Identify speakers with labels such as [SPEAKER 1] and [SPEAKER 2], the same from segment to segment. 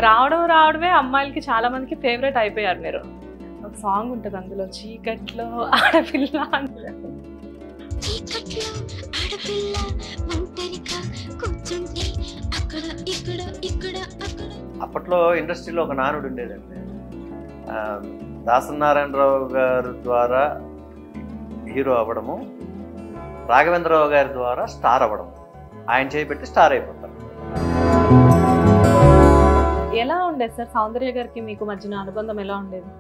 [SPEAKER 1] రావడమే అమ్మాయిలకి చాలా మందికి ఫేవరెట్ అయిపోయారు మీరు. ఒక సాంగ్ ఉంటుంది అందులో, చీకట్లో ఆడపిల్ల అంటే.
[SPEAKER 2] అప్పట్లో ఇండస్ట్రీలో ఒక నానుడు ఉండేదండి. దాసనారాయణరావు గారి ద్వారా హీరో అవ్వడము, రాఘవేంద్రరావు గారి ద్వారా స్టార్ అవ్వడం. ఆయన చేయబెట్టి స్టార్ అయిపోతారు.
[SPEAKER 1] ఎలా ఉండేది సార్ సౌందర్య గారికి మీకు మధ్యన అనుబంధం ఎలా ఉండేది?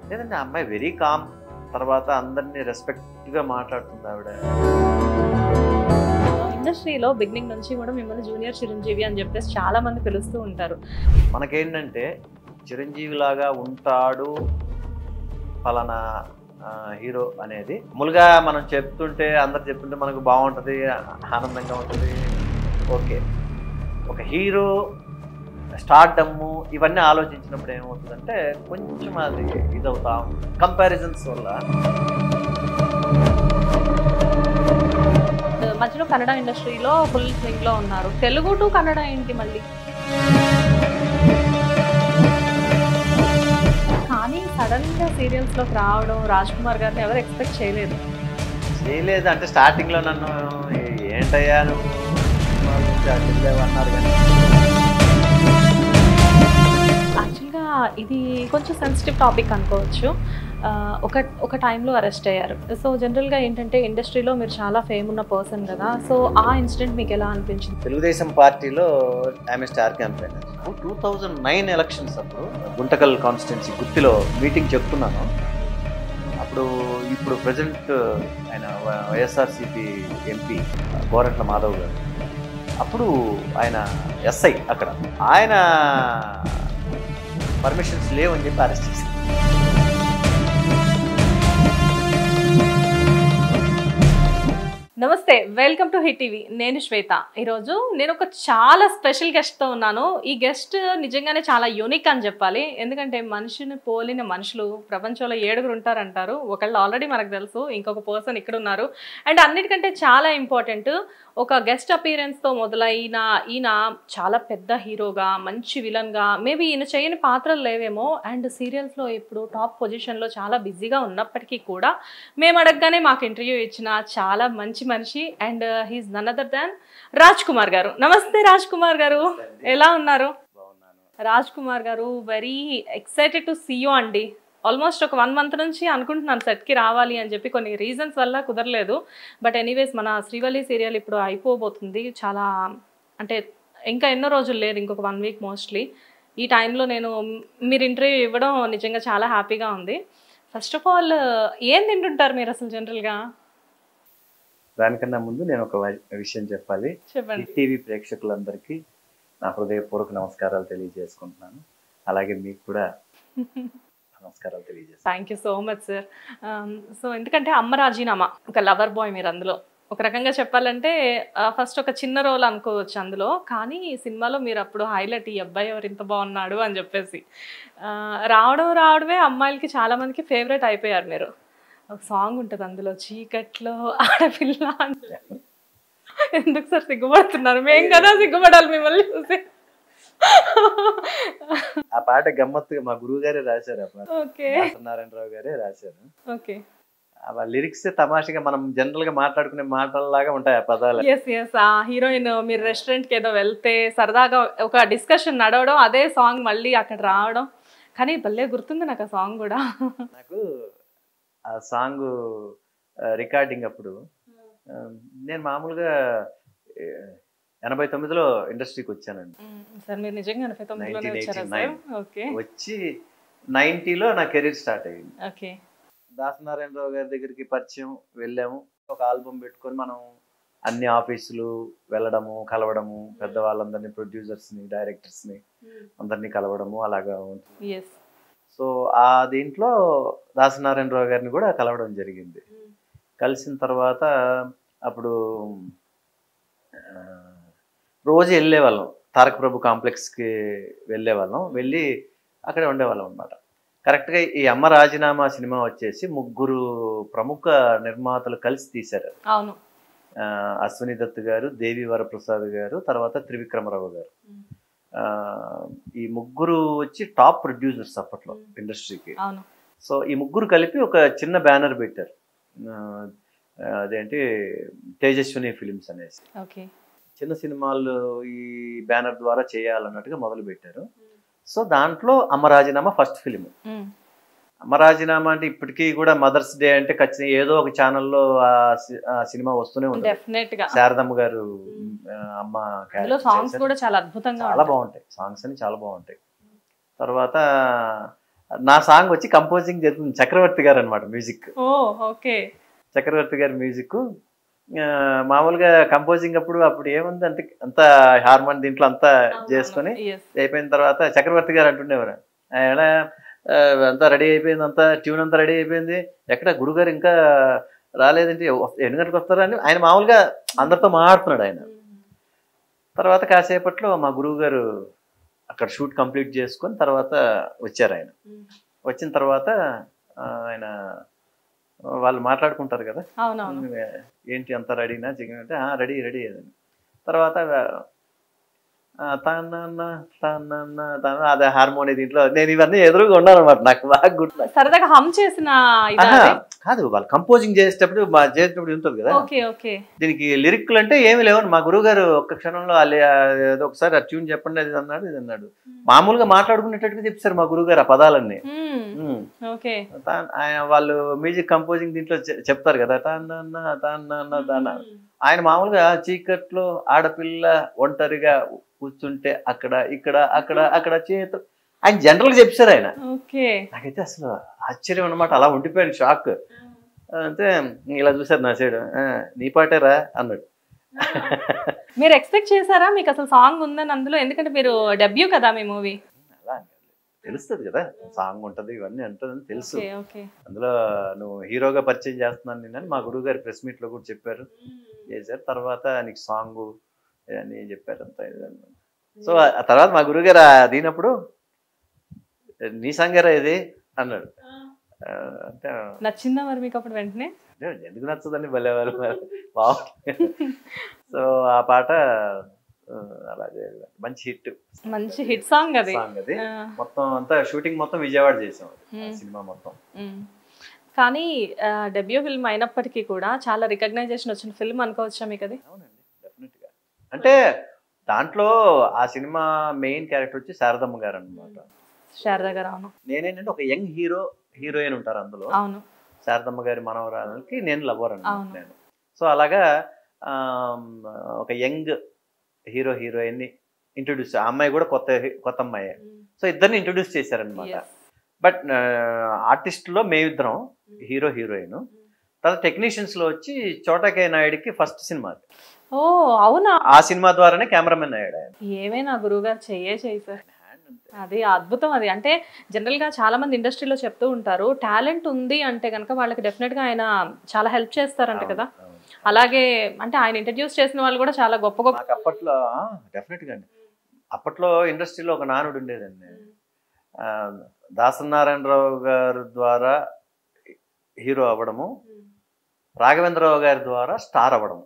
[SPEAKER 2] లేదండి, ఆ అమ్మాయి వెరీ కామ్. తర్వాత అందరినీ రెస్పెక్ట్గా మాట్లాడుతుంది ఆవిడ.
[SPEAKER 1] ఇండస్ట్రీలో బిగినింగ్ నుంచి కూడా మిమ్మల్ని జూనియర్ చిరంజీవి అని చెప్పేసి చాలా మంది పిలుస్తూ ఉంటారు.
[SPEAKER 2] మనకేంటంటే చిరంజీవి లాగా ఉంటాడు ఫలానా హీరో అనేది మామూలుగా మనం చెప్తుంటే, అందరు చెప్తుంటే మనకు బాగుంటుంది, ఆనందంగా ఉంటుంది. ఓకే, ఒక హీరో స్టార్డమ్ము ఇవన్నీ ఆలోచించినప్పుడు ఏమవుతుందంటే కొంచెం అది ఇదవుతా ఉంటుంది కంపారిజన్స్ వల్ల.
[SPEAKER 1] మధ్యలో కన్నడ ఇండస్ట్రీలో ఫుల్ స్వింగ్ లో ఉన్నారు. తెలుగు టు కన్నడ ఏంటి మళ్ళీ? కానీ సడన్ గా సీరియల్స్ లోకి రావడం రాజ్ కుమార్ గారిని ఎవరు ఎక్స్పెక్ట్ చేయలేదు
[SPEAKER 2] అంటే స్టార్టింగ్ లో నన్ను ఏంటయ్యా నువ్వు అన్నారు. కానీ
[SPEAKER 1] యాక్చువల్గా ఇది కొంచెం సెన్సిటివ్ టాపిక్ అనుకోవచ్చు. ఒక టైంలో అరెస్ట్ అయ్యారు. సో జనరల్గా ఏంటంటే ఇండస్ట్రీలో మీరు చాలా ఫేమ్ ఉన్న పర్సన్ కదా, సో ఆ ఇన్సిడెంట్ మీకు ఎలా అనిపించింది?
[SPEAKER 2] తెలుగుదేశం పార్టీలో ఆమె స్టార్ క్యాంపెయినర్. 2009 ఎలక్షన్స్ అప్పుడు గుంటకల్ కాన్స్టిట్యున్సీ గుత్తిలో మీటింగ్ చెప్తున్నాను. అప్పుడు ఇప్పుడు ప్రజెంట్ ఆయన వైఎస్ఆర్సీపీ ఎంపీ గోరంట్ల మాధవ్ గారు, అప్పుడు ఆయన ఎస్ఐ అక్కడ, ఆయన పర్మిషన్స్ లేవని చెప్పి అరెస్ట్ చేశారు.
[SPEAKER 1] నమస్తే, వెల్కమ్ టు హిట్ టీవీ. నేను శ్వేత. ఈరోజు నేను ఒక చాలా స్పెషల్ గెస్ట్తో ఉన్నాను. ఈ గెస్ట్ నిజంగానే చాలా యూనిక్ అని చెప్పాలి. ఎందుకంటే మనిషిని పోలిన మనుషులు ప్రపంచంలో 7 ఉంటారంటారు. ఒకళ్ళు ఆల్రెడీ మనకు తెలుసు, ఇంకొక పర్సన్ ఇక్కడ ఉన్నారు. అండ్ అన్నిటికంటే చాలా ఇంపార్టెంట్, ఒక గెస్ట్ అపీరెన్స్తో మొదలైన ఈయన చాలా పెద్ద హీరోగా, మంచి విలన్గా, మేబీ ఈయన చేయని పాత్రలు లేవేమో, అండ్ సీరియల్స్లో ఇప్పుడు టాప్ పొజిషన్లో చాలా బిజీగా ఉన్నప్పటికీ కూడా మేము అడగగానే మాకు ఇంటర్వ్యూ ఇచ్చిన చాలా మంచి మనిషి. And he's none other than Raj Kumar గారు. నమస్తే రాజ్ కుమార్ గారు, ఎలా ఉన్నారు? రాజ్ కుమార్ గారు, very excited to see you అండి. ఆల్మోస్ట్ ఒక 1 month నుంచి అనుకుంటున్నాను సెట్కి రావాలి అని చెప్పి, కొన్ని రీజన్స్ వల్ల కుదరలేదు. బట్ ఎనీవేస్ మన శ్రీవల్లి సీరియల్ ఇప్పుడు అయిపోబోతుంది. చాలా అంటే ఇంకా ఎన్నో రోజులు లేదు, ఇంకొక 1 week మోస్ట్లీ. ఈ టైంలో నేను మీరు ఇంటర్వ్యూ ఇవ్వడం నిజంగా చాలా హ్యాపీగా ఉంది. ఫస్ట్ ఆఫ్ ఆల్ ఏం తింటుంటారు మీరు అసలు జనరల్గా?
[SPEAKER 2] దానికన్నా ముందు నేను ఒక విషయం చెప్పాలి.
[SPEAKER 1] చెప్పండి.
[SPEAKER 2] హిట్ టీవీ ప్రేక్షకులందరికీ నా హృదయపూర్వక నమస్కారాలు తెలియజేసుకుంటున్నాను. అలాగే మీకు కూడా నమస్కారాలు తెలియజేస్తాను.
[SPEAKER 1] Thank you so much sir. So ఎందుకంటే అమ్మ రాజీనామా, ఒక లవర్ బాయ్ మీరు అందులో. ఒక రకంగా చెప్పాలంటే ఫస్ట్ ఒక చిన్న రోల్ అనుకోవచ్చు అందులో, కానీ ఈ సినిమాలో మీరు అప్పుడు హైలైట్, ఈ అబ్బాయి ఎవరు ఇంత బాగున్నాడు అని చెప్పేసి. రావడమే అమ్మాయిలకి చాలా మందికి ఫేవరెట్ అయిపోయారు మీరు. ఒక సాంగ్ ఉంటుంది అందులో, చీకట్లో ఆడపిల్ల అంటే. ఎందుకు సార్ సిగ్గుపడుతున్నారు? మేము కదా సిగ్గుపడాలి మిమ్మల్ని చూసి.
[SPEAKER 2] ఆ పాట గమ్మత్తుగా మా గురువు గారే రాశారు. ఆ పాట
[SPEAKER 1] ఓకే,
[SPEAKER 2] నారాయణరావు గారే రాశారు.
[SPEAKER 1] ఓకే.
[SPEAKER 2] ఆ లిరిక్స్ తమాషగా మనం జనరల్ గా మాట్లాడుకునే మాటల్లాగా ఉంటాయి ఆ పదాలు.
[SPEAKER 1] ఎస్ ఆ హీరోయిన్ మీరు రెస్టారెంట్కి ఏదో వెళ్తే సరదాగా ఒక డిస్కషన్ నడవడం, అదే సాంగ్ మళ్ళీ అక్కడ రావడం. కానీ భలే గుర్తుంది నాకు ఆ సాంగ్ కూడా.
[SPEAKER 2] నాకు ఆ సాంగ్ రికార్డింగ్ అప్పుడు నేను మామూలుగా 89లో ఇండస్ట్రీకి వచ్చానండి.
[SPEAKER 1] సార్ మీరు నిజంగా 89లోనే వచ్చారా సార్? ఓకే.
[SPEAKER 2] వచ్చి 90లో నా కెరీర్ స్టార్ట్ అయ్యింది.
[SPEAKER 1] ఓకే.
[SPEAKER 2] దాసనారాయణరావు గారి దగ్గరికి పరిచయం, వెళ్ళాము. ఒక ఆల్బమ్ పెట్టుకొని మనం అన్ని ఆఫీసులు వెళ్ళడము, కలవడము, పెద్దవాళ్ళందరినీ, ప్రొడ్యూసర్స్ని, డైరెక్టర్స్ని అందరినీ కలవడము అలాగా ఉంటుంది. సో ఆ దీంట్లో దాసనారాయణరావు గారిని కూడా కలవడం జరిగింది. కలిసిన తర్వాత అప్పుడు రోజు వెళ్ళేవాళ్ళం, తారక ప్రభు కాంప్లెక్స్కి వెళ్ళేవాళ్ళం. వెళ్ళి అక్కడే ఉండేవాళ్ళం అనమాట. కరెక్ట్గా ఈ అమ్మ రాజీనామా సినిమా వచ్చేసి 3 ప్రముఖ నిర్మాతలు కలిసి తీశారు.
[SPEAKER 1] అవును.
[SPEAKER 2] అశ్విని దత్ గారు, దేవి వరప్రసాద్ గారు, తర్వాత త్రివిక్రమరావు గారు. ఈ ముగ్గురు వచ్చి టాప్ ప్రొడ్యూసర్స్ అప్పట్లో ఇండస్ట్రీకి.
[SPEAKER 1] అవును.
[SPEAKER 2] సో ఈ ముగ్గురు కలిపి ఒక చిన్న బ్యానర్ పెట్టారు, అదేంటి తేజస్విని ఫిలిమ్స్ అనేసి.
[SPEAKER 1] ఓకే.
[SPEAKER 2] చిన్న సినిమాలు ఈ బ్యానర్ ద్వారా చేయాలన్నట్టుగా మొదలు పెట్టారు. సో దాంట్లో అమ్మ రాజీనామా ఫస్ట్ ఫిలిం. అమ్మ రాజీనామా అంటే ఇప్పటికీ కూడా మదర్స్ డే అంటే ఖచ్చితంగా ఏదో ఒక ఛానల్లో ఆ సినిమా వస్తూనే ఉంటుంది.
[SPEAKER 1] డెఫినెట్ గా
[SPEAKER 2] శారదమ్మ గారు అమ్మ
[SPEAKER 1] సాంగ్స్ కూడా చాలా అద్భుతంగా
[SPEAKER 2] చాలా బాగుంటాయి, సాంగ్స్ అని చాలా బాగుంటాయి. తర్వాత నా సాంగ్ వచ్చి కంపోజింగ్ జరుగుతుంది చక్రవర్తి గారు అనమాట, మ్యూజిక్.
[SPEAKER 1] ఓకే.
[SPEAKER 2] చక్రవర్తి గారి మ్యూజిక్. మామూలుగా కంపోజింగ్ అప్పుడు ఏముంది అంటే అంతా హార్మోన్ దీంట్లో అంతా చేసుకొని అయిపోయిన తర్వాత చక్రవర్తి గారు అంటుండేవారు, ఆయన అంతా రెడీ అయిపోయింది, అంతా ట్యూన్ అంతా రెడీ అయిపోయింది, ఎక్కడ గురుగారు ఇంకా రాలేదంటే ఎన్ని గంటలకు వస్తారని ఆయన మామూలుగా అందరితో మాట్లాడుతున్నాడు ఆయన. తర్వాత కాసేపట్లో మా గురువు గారు అక్కడ షూట్ కంప్లీట్ చేసుకొని తర్వాత వచ్చారు. ఆయన వచ్చిన తర్వాత ఆయన వాళ్ళు మాట్లాడుకుంటారు కదా, ఏంటి అంతా రెడీనా చికెన్ అంటే రెడీ రెడీ అదని. తర్వాత అదే హార్మోని దీంట్లో నేను ఇవన్నీ ఎదురుగా ఉన్నాను అనమాట, నాకు బాగా గుర్తు.
[SPEAKER 1] సరదాగా హమ్ చేసిన
[SPEAKER 2] కాదు, వాళ్ళు కంపోజింగ్ చేసేటప్పుడు ఉంటుంది కదా. దీనికి లిరిక్లు అంటే ఏమి లేవు. మా గురువు గారు ఒక్క క్షణంలో ఒకసారి ట్యూన్ చెప్పండి అది అన్నాడు, ఇది అన్నాడు. మామూలుగా మాట్లాడుకునేటట్టుగా చెప్పారు మా గురువు గారు ఆ పదాలన్నీ. వాళ్ళు మ్యూజిక్ కంపోజింగ్ దీంట్లో చెప్తారు కదా, ఆయన మామూలుగా చీకట్లో ఆడపిల్ల ఒంటరిగా కూర్చుంటే అక్కడ ఇక్కడ అక్కడ అక్కడ చేతు ఆయన జనరల్ గా చెప్పారు ఆయన. నాకైతే అసలు ఆశ్చర్యం అన్నమాట, అలా ఉండిపోయాను, షాక్. అంటే ఇలా చూసారు నా సైడ్, నీ పాటేరా అన్నాడు.
[SPEAKER 1] మీరు ఎక్స్పెక్ట్ చేశారా మీకు అసలు సాంగ్ ఉందని అందులో? ఎందుకంటే మీరు డెబ్యూ కదా మీ మూవీ.
[SPEAKER 2] అలా తెలుస్తుంది కదా, సాంగ్ ఉంటది ఇవన్నీ ఉంటుందని తెలుసు. అందులో నువ్వు హీరోగా పరిచయం చేస్తున్నాను నేను మా గురువు గారి ప్రెస్ మీట్ లో కూడా చెప్పారు, చేశారు. తర్వాత నీకు సాంగ్ అని చెప్పారు అంతా. సో ఆ తర్వాత మా గురువు గారు దీనప్పుడు నీ సంగారా ఇది అన్నాడు. అంటే
[SPEAKER 1] నచ్చిందా మరి మీకు అప్పుడు వెంటనే?
[SPEAKER 2] ఎందుకు నచ్చదని భలేవారు బాగుంది. సో ఆ పాట అలాగే మంచి హిట్ సాంగ్ అది. మొత్తం అంతా షూటింగ్ మొత్తం విజయవాడ చేసాం సినిమా మొత్తం.
[SPEAKER 1] కానీ డెబ్యూ ఫిల్మ్ అయినప్పటికీ కూడా చాలా రికగ్నైజేషన్ వచ్చిన ఫిల్మ్ అనుకోవచ్చా మీకు అది?
[SPEAKER 2] అవునండి, డెఫినెట్ గా. అంటే దాంట్లో ఆ సినిమా మెయిన్ క్యారెక్టర్ వచ్చి శారదమ్మ గారు అనమాట.
[SPEAKER 1] శారద గారు. అవును.
[SPEAKER 2] నేనేంటంటే ఒక యంగ్ హీరోయిన్ ఉంటారు అందులో.
[SPEAKER 1] అవును.
[SPEAKER 2] శారదమ్మ గారి మనవరాలకి నేను లవర్ అన్నమాట నేను. సో అలాగా ఒక యంగ్ హీరోయిన్ ని ఇంట్రొడ్యూస్, ఆ అమ్మాయి కూడా కొత్త అమ్మాయి. సో ఇద్దరిని ఇంట్రొడ్యూస్ చేశారనమాట. బట్ ఆర్టిస్ట్ లో మేమిద్దరం హీరోయిన్. తర్వాత టెక్నీషియన్స్ లో వచ్చి చోటకే నాయుడికి ఫస్ట్ సినిమా.
[SPEAKER 1] అవునా?
[SPEAKER 2] ఆ సినిమా ద్వారానే కెమెరామెన్ అయ్యాడు ఆయన.
[SPEAKER 1] ఏమైనా గురువు గారు చెయ్యి సార్, అది అద్భుతం. అది అంటే జనరల్ గా చాలా మంది ఇండస్ట్రీలో చెప్తూ ఉంటారు, టాలెంట్ ఉంది అంటే కనుక వాళ్ళకి డెఫినెట్ గా ఆయన చాలా హెల్ప్ చేస్తారంట కదా. అలాగే అంటే ఆయన ఇంట్రడ్యూస్ చేసిన వాళ్ళు కూడా చాలా గొప్ప
[SPEAKER 2] అప్పట్లో డెఫినెట్ గా అండి. అప్పట్లో ఇండస్ట్రీలో ఒక నానుడు ఉండేదండి, దాసనారాయణరావు గారి ద్వారా హీరో అవ్వడము, రాఘవేంద్రరావు గారి ద్వారా స్టార్ అవ్వడము.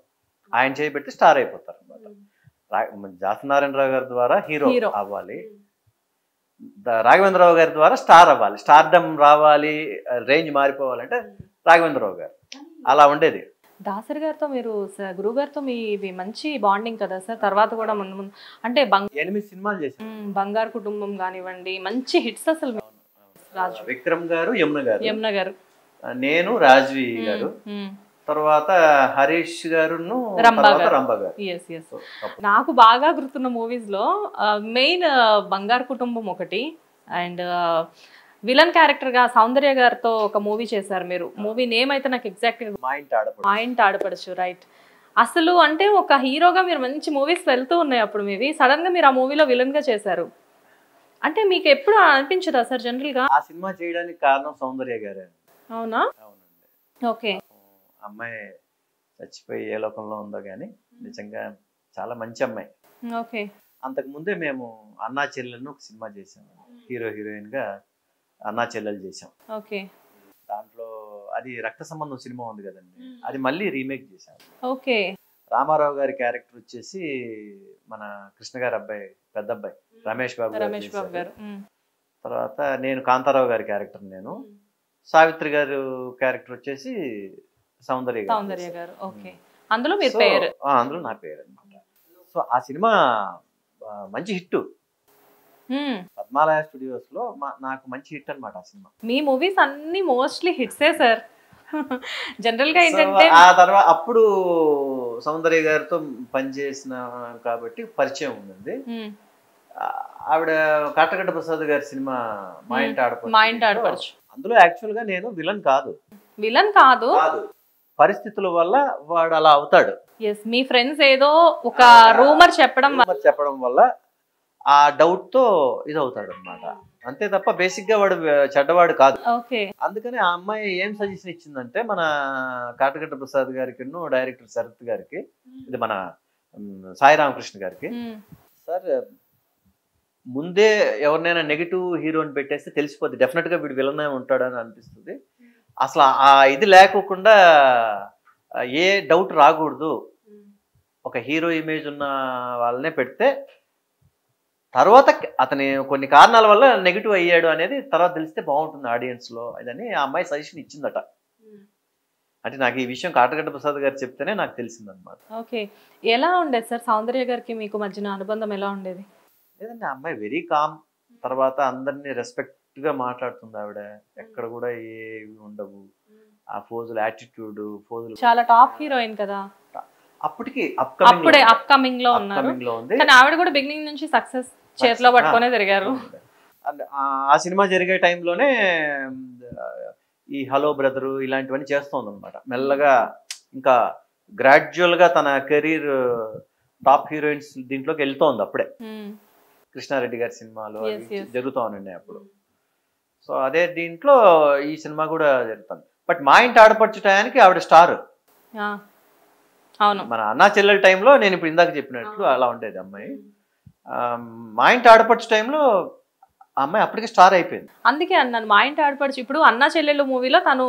[SPEAKER 2] ఆయన చేయబెట్టి స్టార్ అయిపోతారు అనమాట. దాసనారాయణరావు గారి ద్వారా హీరో అవ్వాలి, రాఘవేంద్రరావు గారి ద్వారా స్టార్ అవ్వాలి, స్టార్డమ్ రావాలి, రేంజ్ మారిపోవాలంటే రాఘవేంద్రరావు గారు. అలా ఉండేది.
[SPEAKER 1] దాసరి గారితో మీరు గురువు గారితో మీ మంచి బాండింగ్ కదా సార్? తర్వాత కూడా ముందు అంటే
[SPEAKER 2] 8 సినిమాలు చేశారు.
[SPEAKER 1] బంగారు కుటుంబం కానివ్వండి, మంచి హిట్స్ అసలు.
[SPEAKER 2] విక్రమ్ గారు, యమున గారు, నేను, రాజ్వి గారు, తర్వాత హరీష్ గారు, రంభ గారు.
[SPEAKER 1] నాకు బాగా గుర్తున్న మూవీస్ లో మెయిన్ బంగారు కుటుంబం ఒకటి, అండ్ విలన్ క్యారెక్టర్ గా సౌందర్య గారితో ఒక మూవీ చేశారు మీరు. మూవీ నేమ్ అయితే నాకు ఎగ్జాక్ట్ మా ఇంటి ఆడపడచ్చు, రైట్. అసలు అంటే ఒక హీరోగా మీరు మంచి మూవీస్ వెళ్తూ ఉన్నాయి అప్పుడు మీవి, సడన్ గా మీరు ఆ మూవీలో విలన్ గా చేశారు. అంటే మీకు ఎప్పుడు అనిపించదా సార్ జనరల్ గా?
[SPEAKER 2] ఆ సినిమా చేయడానికి కారణం సౌందర్య గారే.
[SPEAKER 1] అవునా?
[SPEAKER 2] అవునండి.
[SPEAKER 1] ఓకే.
[SPEAKER 2] అమ్మాయి చచ్చిపోయి ఏ లోకంలో ఉందో గానీ నిజంగా చాలా మంచి అమ్మాయి.
[SPEAKER 1] ఓకే.
[SPEAKER 2] అంతకు ముందే మేము అన్నా చెల్లెలను ఒక సినిమా చేసాము, హీరోయిన్ గా అన్నా చెల్లెలు చేసాం.
[SPEAKER 1] ఓకే.
[SPEAKER 2] దాంట్లో అది రక్త సంబంధం సినిమా ఉంది కదండి, అది మళ్ళీ రీమేక్ చేసాం.
[SPEAKER 1] ఓకే.
[SPEAKER 2] రామారావు గారి క్యారెక్టర్ వచ్చేసి మన కృష్ణ గారి అబ్బాయి పెద్ద అబ్బాయి రమేష్ బాబు గారు
[SPEAKER 1] రమేష్ బాబు
[SPEAKER 2] చేశారు.
[SPEAKER 1] గారు.
[SPEAKER 2] తర్వాత నేను కాంతారావు గారి క్యారెక్టర్, నేను సావిత్రి గారు క్యారెక్టర్ వచ్చేసి సౌందర్య గారు
[SPEAKER 1] సౌందర్య
[SPEAKER 2] చేశారు.
[SPEAKER 1] గారు. ఓకే, అందులో మీరు
[SPEAKER 2] సో,
[SPEAKER 1] పేరు.
[SPEAKER 2] అందులో నా పేరు అనమాట. సో ఆ సినిమా మంచి హిట్. పద్మాలయ స్టూడియోస్ లో నాకు మంచి హిట్ అనమాట ఆ సినిమా.
[SPEAKER 1] మీ మూవీస్ అన్ని మోస్ట్లీ హిట్సే సార్. జనరల్ గా
[SPEAKER 2] సో
[SPEAKER 1] ఏంటంటే
[SPEAKER 2] ఆ తర్వాత అప్పుడు సౌందర్య గారితో పనిచేసిన కాబట్టి పరిచయం ఉంది. ఆవిడ కాటగడ్డ ప్రసాద్ గారి సినిమా మా ఇంటి ఆడపడుచు, అందులో యాక్చువల్ గా నేను విలన్ కాదు.
[SPEAKER 1] విలన్ కాదు,
[SPEAKER 2] పరిస్థితుల వల్ల వాడు అలా అవుతాడు.
[SPEAKER 1] ఎస్, మీ ఫ్రెండ్స్ ఏదో ఒక రూమర్ చెప్పడం
[SPEAKER 2] వల్ల ఆ డౌట్ తో ఇది అవుతాడు అనమాట. అంతే తప్ప బేసిక్ గా వాడు చెడ్డవాడు కాదు.
[SPEAKER 1] ఓకే, అందుకని
[SPEAKER 2] ఆ అమ్మాయి ఏం సజెషన్ ఇచ్చిందంటే మన కాటగడ్డ ప్రసాద్ గారికి, డైరెక్టర్ శరత్ గారికి, ఇది మన సాయి రామకృష్ణ గారికి, సార్ ముందే ఎవరినైనా నెగిటివ్ హీరోని పెట్టేస్తే తెలిసిపోద్ది, డెఫినెట్ గా వీడు విలన్ ఉంటాడని అనిపిస్తుంది. అసలు ఆ ఇది లేకోకుండా ఏ డౌట్ రాకూడదు, ఒక హీరో ఇమేజ్ ఉన్న వాళ్ళనే పెడితే తర్వాత అతని కొన్ని కారణాల వల్ల నెగిటివ్ అయ్యాడు అనేది తర్వాత తెలిస్తే బాగుంటుంది ఆడియన్స్ లో, ఇదని ఆ అమ్మాయి సజెషన్ ఇచ్చిందట. అంటే నాకు ఈ విషయం కాటగడ్డ ప్రసాద్ గారు చెప్తేనే నాకు తెలిసిందనమాట.
[SPEAKER 1] ఓకే, ఎలా ఉండేది సార్ సౌందర్య గారికి మీకు మధ్యన అనుబంధం ఎలా ఉండేది?
[SPEAKER 2] లేదండి, ఆ అమ్మాయి వెరీ కామ్. తర్వాత అందరినీ రెస్పెక్ట్ గా మాట్లాడుతుంది ఆవిడ, ఎక్కడ కూడా ఏవి ఉండవు. ఆ ఫోజులు, యాటిట్యూడ్, ఫోజులు,
[SPEAKER 1] చాలా టాప్ హీరోయిన్ కదా
[SPEAKER 2] అప్పటికి
[SPEAKER 1] అప్కమింగ్ లో ఉన్నారు. కానీ ఆవిడ కూడా బిగినింగ్ నుంచి సక్సెస్ చేతిలో పట్టుకునే తిరిగారు.
[SPEAKER 2] ఆ సినిమా జరిగే టైంలోనే ఈ హలో బ్రదరు ఇలాంటివన్నీ చేస్తోంది అనమాట. మెల్లగా ఇంకా గ్రాడ్యువల్ గా తన కెరీర్ టాప్ హీరోయిన్స్ దీంట్లోకి వెళ్తోంది అప్పుడే. కృష్ణారెడ్డి గారి సినిమాలు జరుగుతూ ఉన్నాయి అప్పుడు. సో అదే దీంట్లో ఈ సినిమా కూడా జరుగుతుంది. బట్ మా ఇంటి ఆడపడుచు టయానికి ఆవిడ స్టార్.
[SPEAKER 1] అవును,
[SPEAKER 2] మన అన్నా చెల్లెల టైంలో నేను ఇప్పుడు ఇందాక చెప్పినట్లు అలా ఉండేది అమ్మాయి. మా ఇంటి ఆడపడుచు టైంలో ఆ అమ్మాయి అప్పటికే స్టార్ అయిపోయింది.
[SPEAKER 1] అందుకే అన్నాను మా ఇంటి ఆడపడుచు. ఇప్పుడు అన్నా చెల్లెలు మూవీలో తను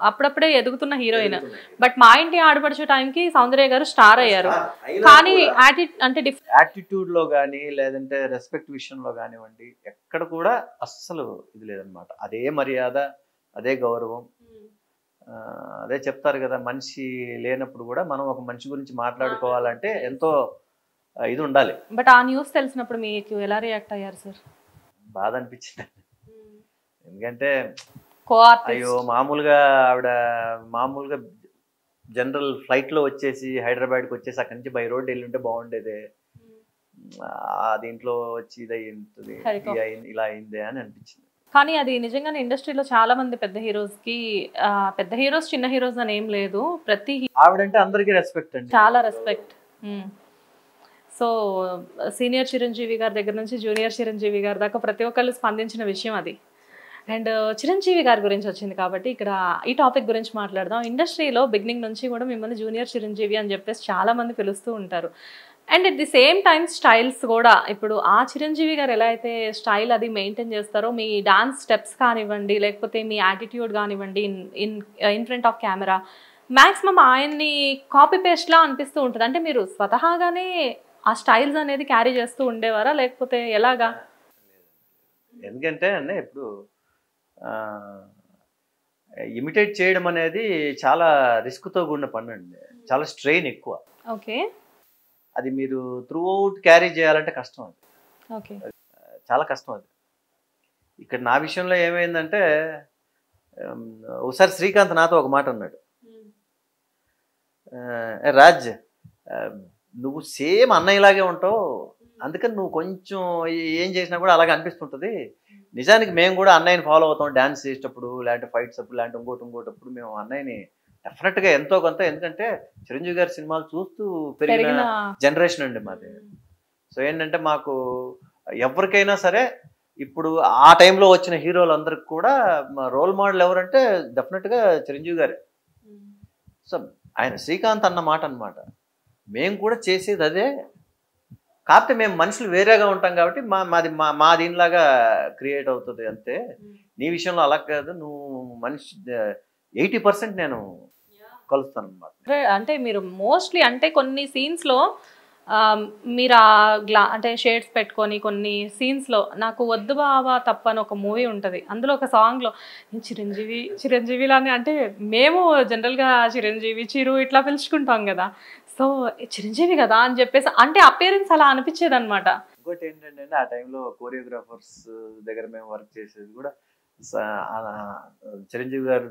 [SPEAKER 1] అప్పుడప్పుడే ఎదుగుతున్న హీరోయిన్, బట్ మా ఇంటి ఆడపడుచు టైంకి సౌందర్య గారు స్టార్ అయ్యారు. కానీ
[SPEAKER 2] యాటిట్యూడ్ లో కానీ లేదంటే రెస్పెక్ట్ విషయంలో కానివ్వండి, ఎక్కడ కూడా అస్సలు ఇది లేదనమాట. అదే మర్యాద, అదే గౌరవం. అదే చెప్తారు కదా, మనిషి లేనప్పుడు కూడా మనం ఒక మనిషి గురించి మాట్లాడుకోవాలంటే ఎంతో ఇది ఉండాలి.
[SPEAKER 1] బట్ ఆ న్యూస్ తెలిసినప్పుడు మీకు ఎలా రియాక్ట్ అయ్యారు సార్?
[SPEAKER 2] బాధ అనిపించింది. ఎందుకంటే
[SPEAKER 1] అయ్యో
[SPEAKER 2] మామూలుగా ఆవిడ మామూలుగా జనరల్ ఫ్లైట్ లో వచ్చేసి హైదరాబాద్కి వచ్చేసి అక్కడి నుంచి బై రోడ్ వెళ్ళి ఉంటే బాగుండేదే, దీంట్లో వచ్చి ఇది అయ్యింది, ఇలా అయిందే అని అనిపించింది.
[SPEAKER 1] కానీ అది నిజంగానే ఇండస్ట్రీలో చాలా మంది పెద్ద హీరోస్ కి, పెద్ద హీరోస్ చిన్న హీరోస్ అని ఏం లేదు, ప్రతి
[SPEAKER 2] ఆవిడంటే అందరికీ రెస్పెక్ట్ అండి,
[SPEAKER 1] చాలా రెస్పెక్ట్. సో సీనియర్ చిరంజీవి గారి దగ్గర నుంచి జూనియర్ చిరంజీవి గారి దాకా ప్రతి ఒక్కళ్ళు స్పందించిన విషయం అది. అండ్ చిరంజీవి గారి గురించి వచ్చింది కాబట్టి ఇక్కడ ఈ టాపిక్ గురించి మాట్లాడదాం. ఇండస్ట్రీలో బిగినింగ్ నుంచి కూడా మిమ్మల్ని జూనియర్ చిరంజీవి అని చెప్పేసి చాలా మంది పిలుస్తూ ఉంటారు. And at the same time styles కూడా, ఇప్పుడు ఆ చిరంజీవి గారు ఎలా అయితే స్టైల్ అది మెయింటైన్ చేస్తారో, మీ డాన్స్ స్టెప్స్ కానివ్వండి, లేకపోతే మీ యాటిట్యూడ్ కానివ్వండి in front of camera, maximum ఆయన్ని కాపీ పేస్ట్లా అనిపిస్తూ ఉంటుంది. అంటే మీరు స్వతహాగానే ఆ స్టైల్స్ అనేది క్యారీ చేస్తూ ఉండేవారా, లేకపోతే ఎలాగా?
[SPEAKER 2] ఎందుకంటే అండి ఇప్పుడు ఇమిటేట్ చేయడం అనేది చాలా రిస్క్తో కూడిన పని అండి, చాలా స్ట్రెయిన్ ఎక్కువ.
[SPEAKER 1] ఓకే,
[SPEAKER 2] అది మీరు త్రూ అవుట్ క్యారీ చేయాలంటే కష్టం, అది
[SPEAKER 1] ఓకే,
[SPEAKER 2] చాలా కష్టం. అది ఇక్కడ నా విషయంలో ఏమైందంటే, ఒకసారి శ్రీకాంత్ నాతో ఒక మాట అన్నాడు, రాజ్ నువ్వు సేమ్ అన్నయ్యలాగే ఉంటావు, అందుకని నువ్వు కొంచెం ఏం చేసినా కూడా అలాగే అనిపిస్తుంటుంది. నిజానికి మేము కూడా అన్నయ్యని ఫాలో అవుతాం, డ్యాన్స్ చేసేటప్పుడు, లేదంటే ఫైట్స్ అప్పుడు, లేదంటే ఇంకోటప్పుడు మేము అన్నయ్యని డెఫినెట్గా ఎంతో కొంత, ఎందుకంటే చిరంజీవి గారి సినిమాలు చూస్తూ పెరిగిన జనరేషన్ అండి మాది. సో ఏంటంటే మాకు ఎవరికైనా సరే ఇప్పుడు ఆ టైంలో వచ్చిన హీరోలందరికి కూడా మా రోల్ మోడల్ ఎవరంటే డెఫినెట్గా చిరంజీవి గారే. సో ఆయన శ్రీకాంత్ అన్న మాట అనమాట, మేము కూడా చేసేది అదే, కాకపోతే మేము మనుషులు వేరేగా ఉంటాం కాబట్టి మా దీనిలాగా క్రియేట్ అవుతుంది అంతే. నీ విషయంలో అలా కాదు, నువ్వు మనిషి 80% నేను కలుస్తాను అనమాట.
[SPEAKER 1] అంటే మీరు మోస్ట్లీ అంటే కొన్ని సీన్స్ లో మీరు ఆ అంటే షేడ్స్ పెట్టుకొని కొన్ని సీన్స్లో నాకు వద్దు బావా తప్ప అని ఒక మూవీ ఉంటుంది. అందులో ఒక సాంగ్లో చిరంజీవి చిరంజీవిలానే అంటే మేము జనరల్గా చిరంజీవి చిరు ఇట్లా పిలుచుకుంటాం కదా. సో చిరంజీవి కదా అని చెప్పేసి అంటే అపేరెన్స్ అలా అనిపించేది అనమాట.
[SPEAKER 2] ఇంకోటి ఏంటంటే ఆ టైంలో కోరియోగ్రాఫర్స్ దగ్గర మేము వర్క్ చేసేది కూడా చిరంజీవి గారు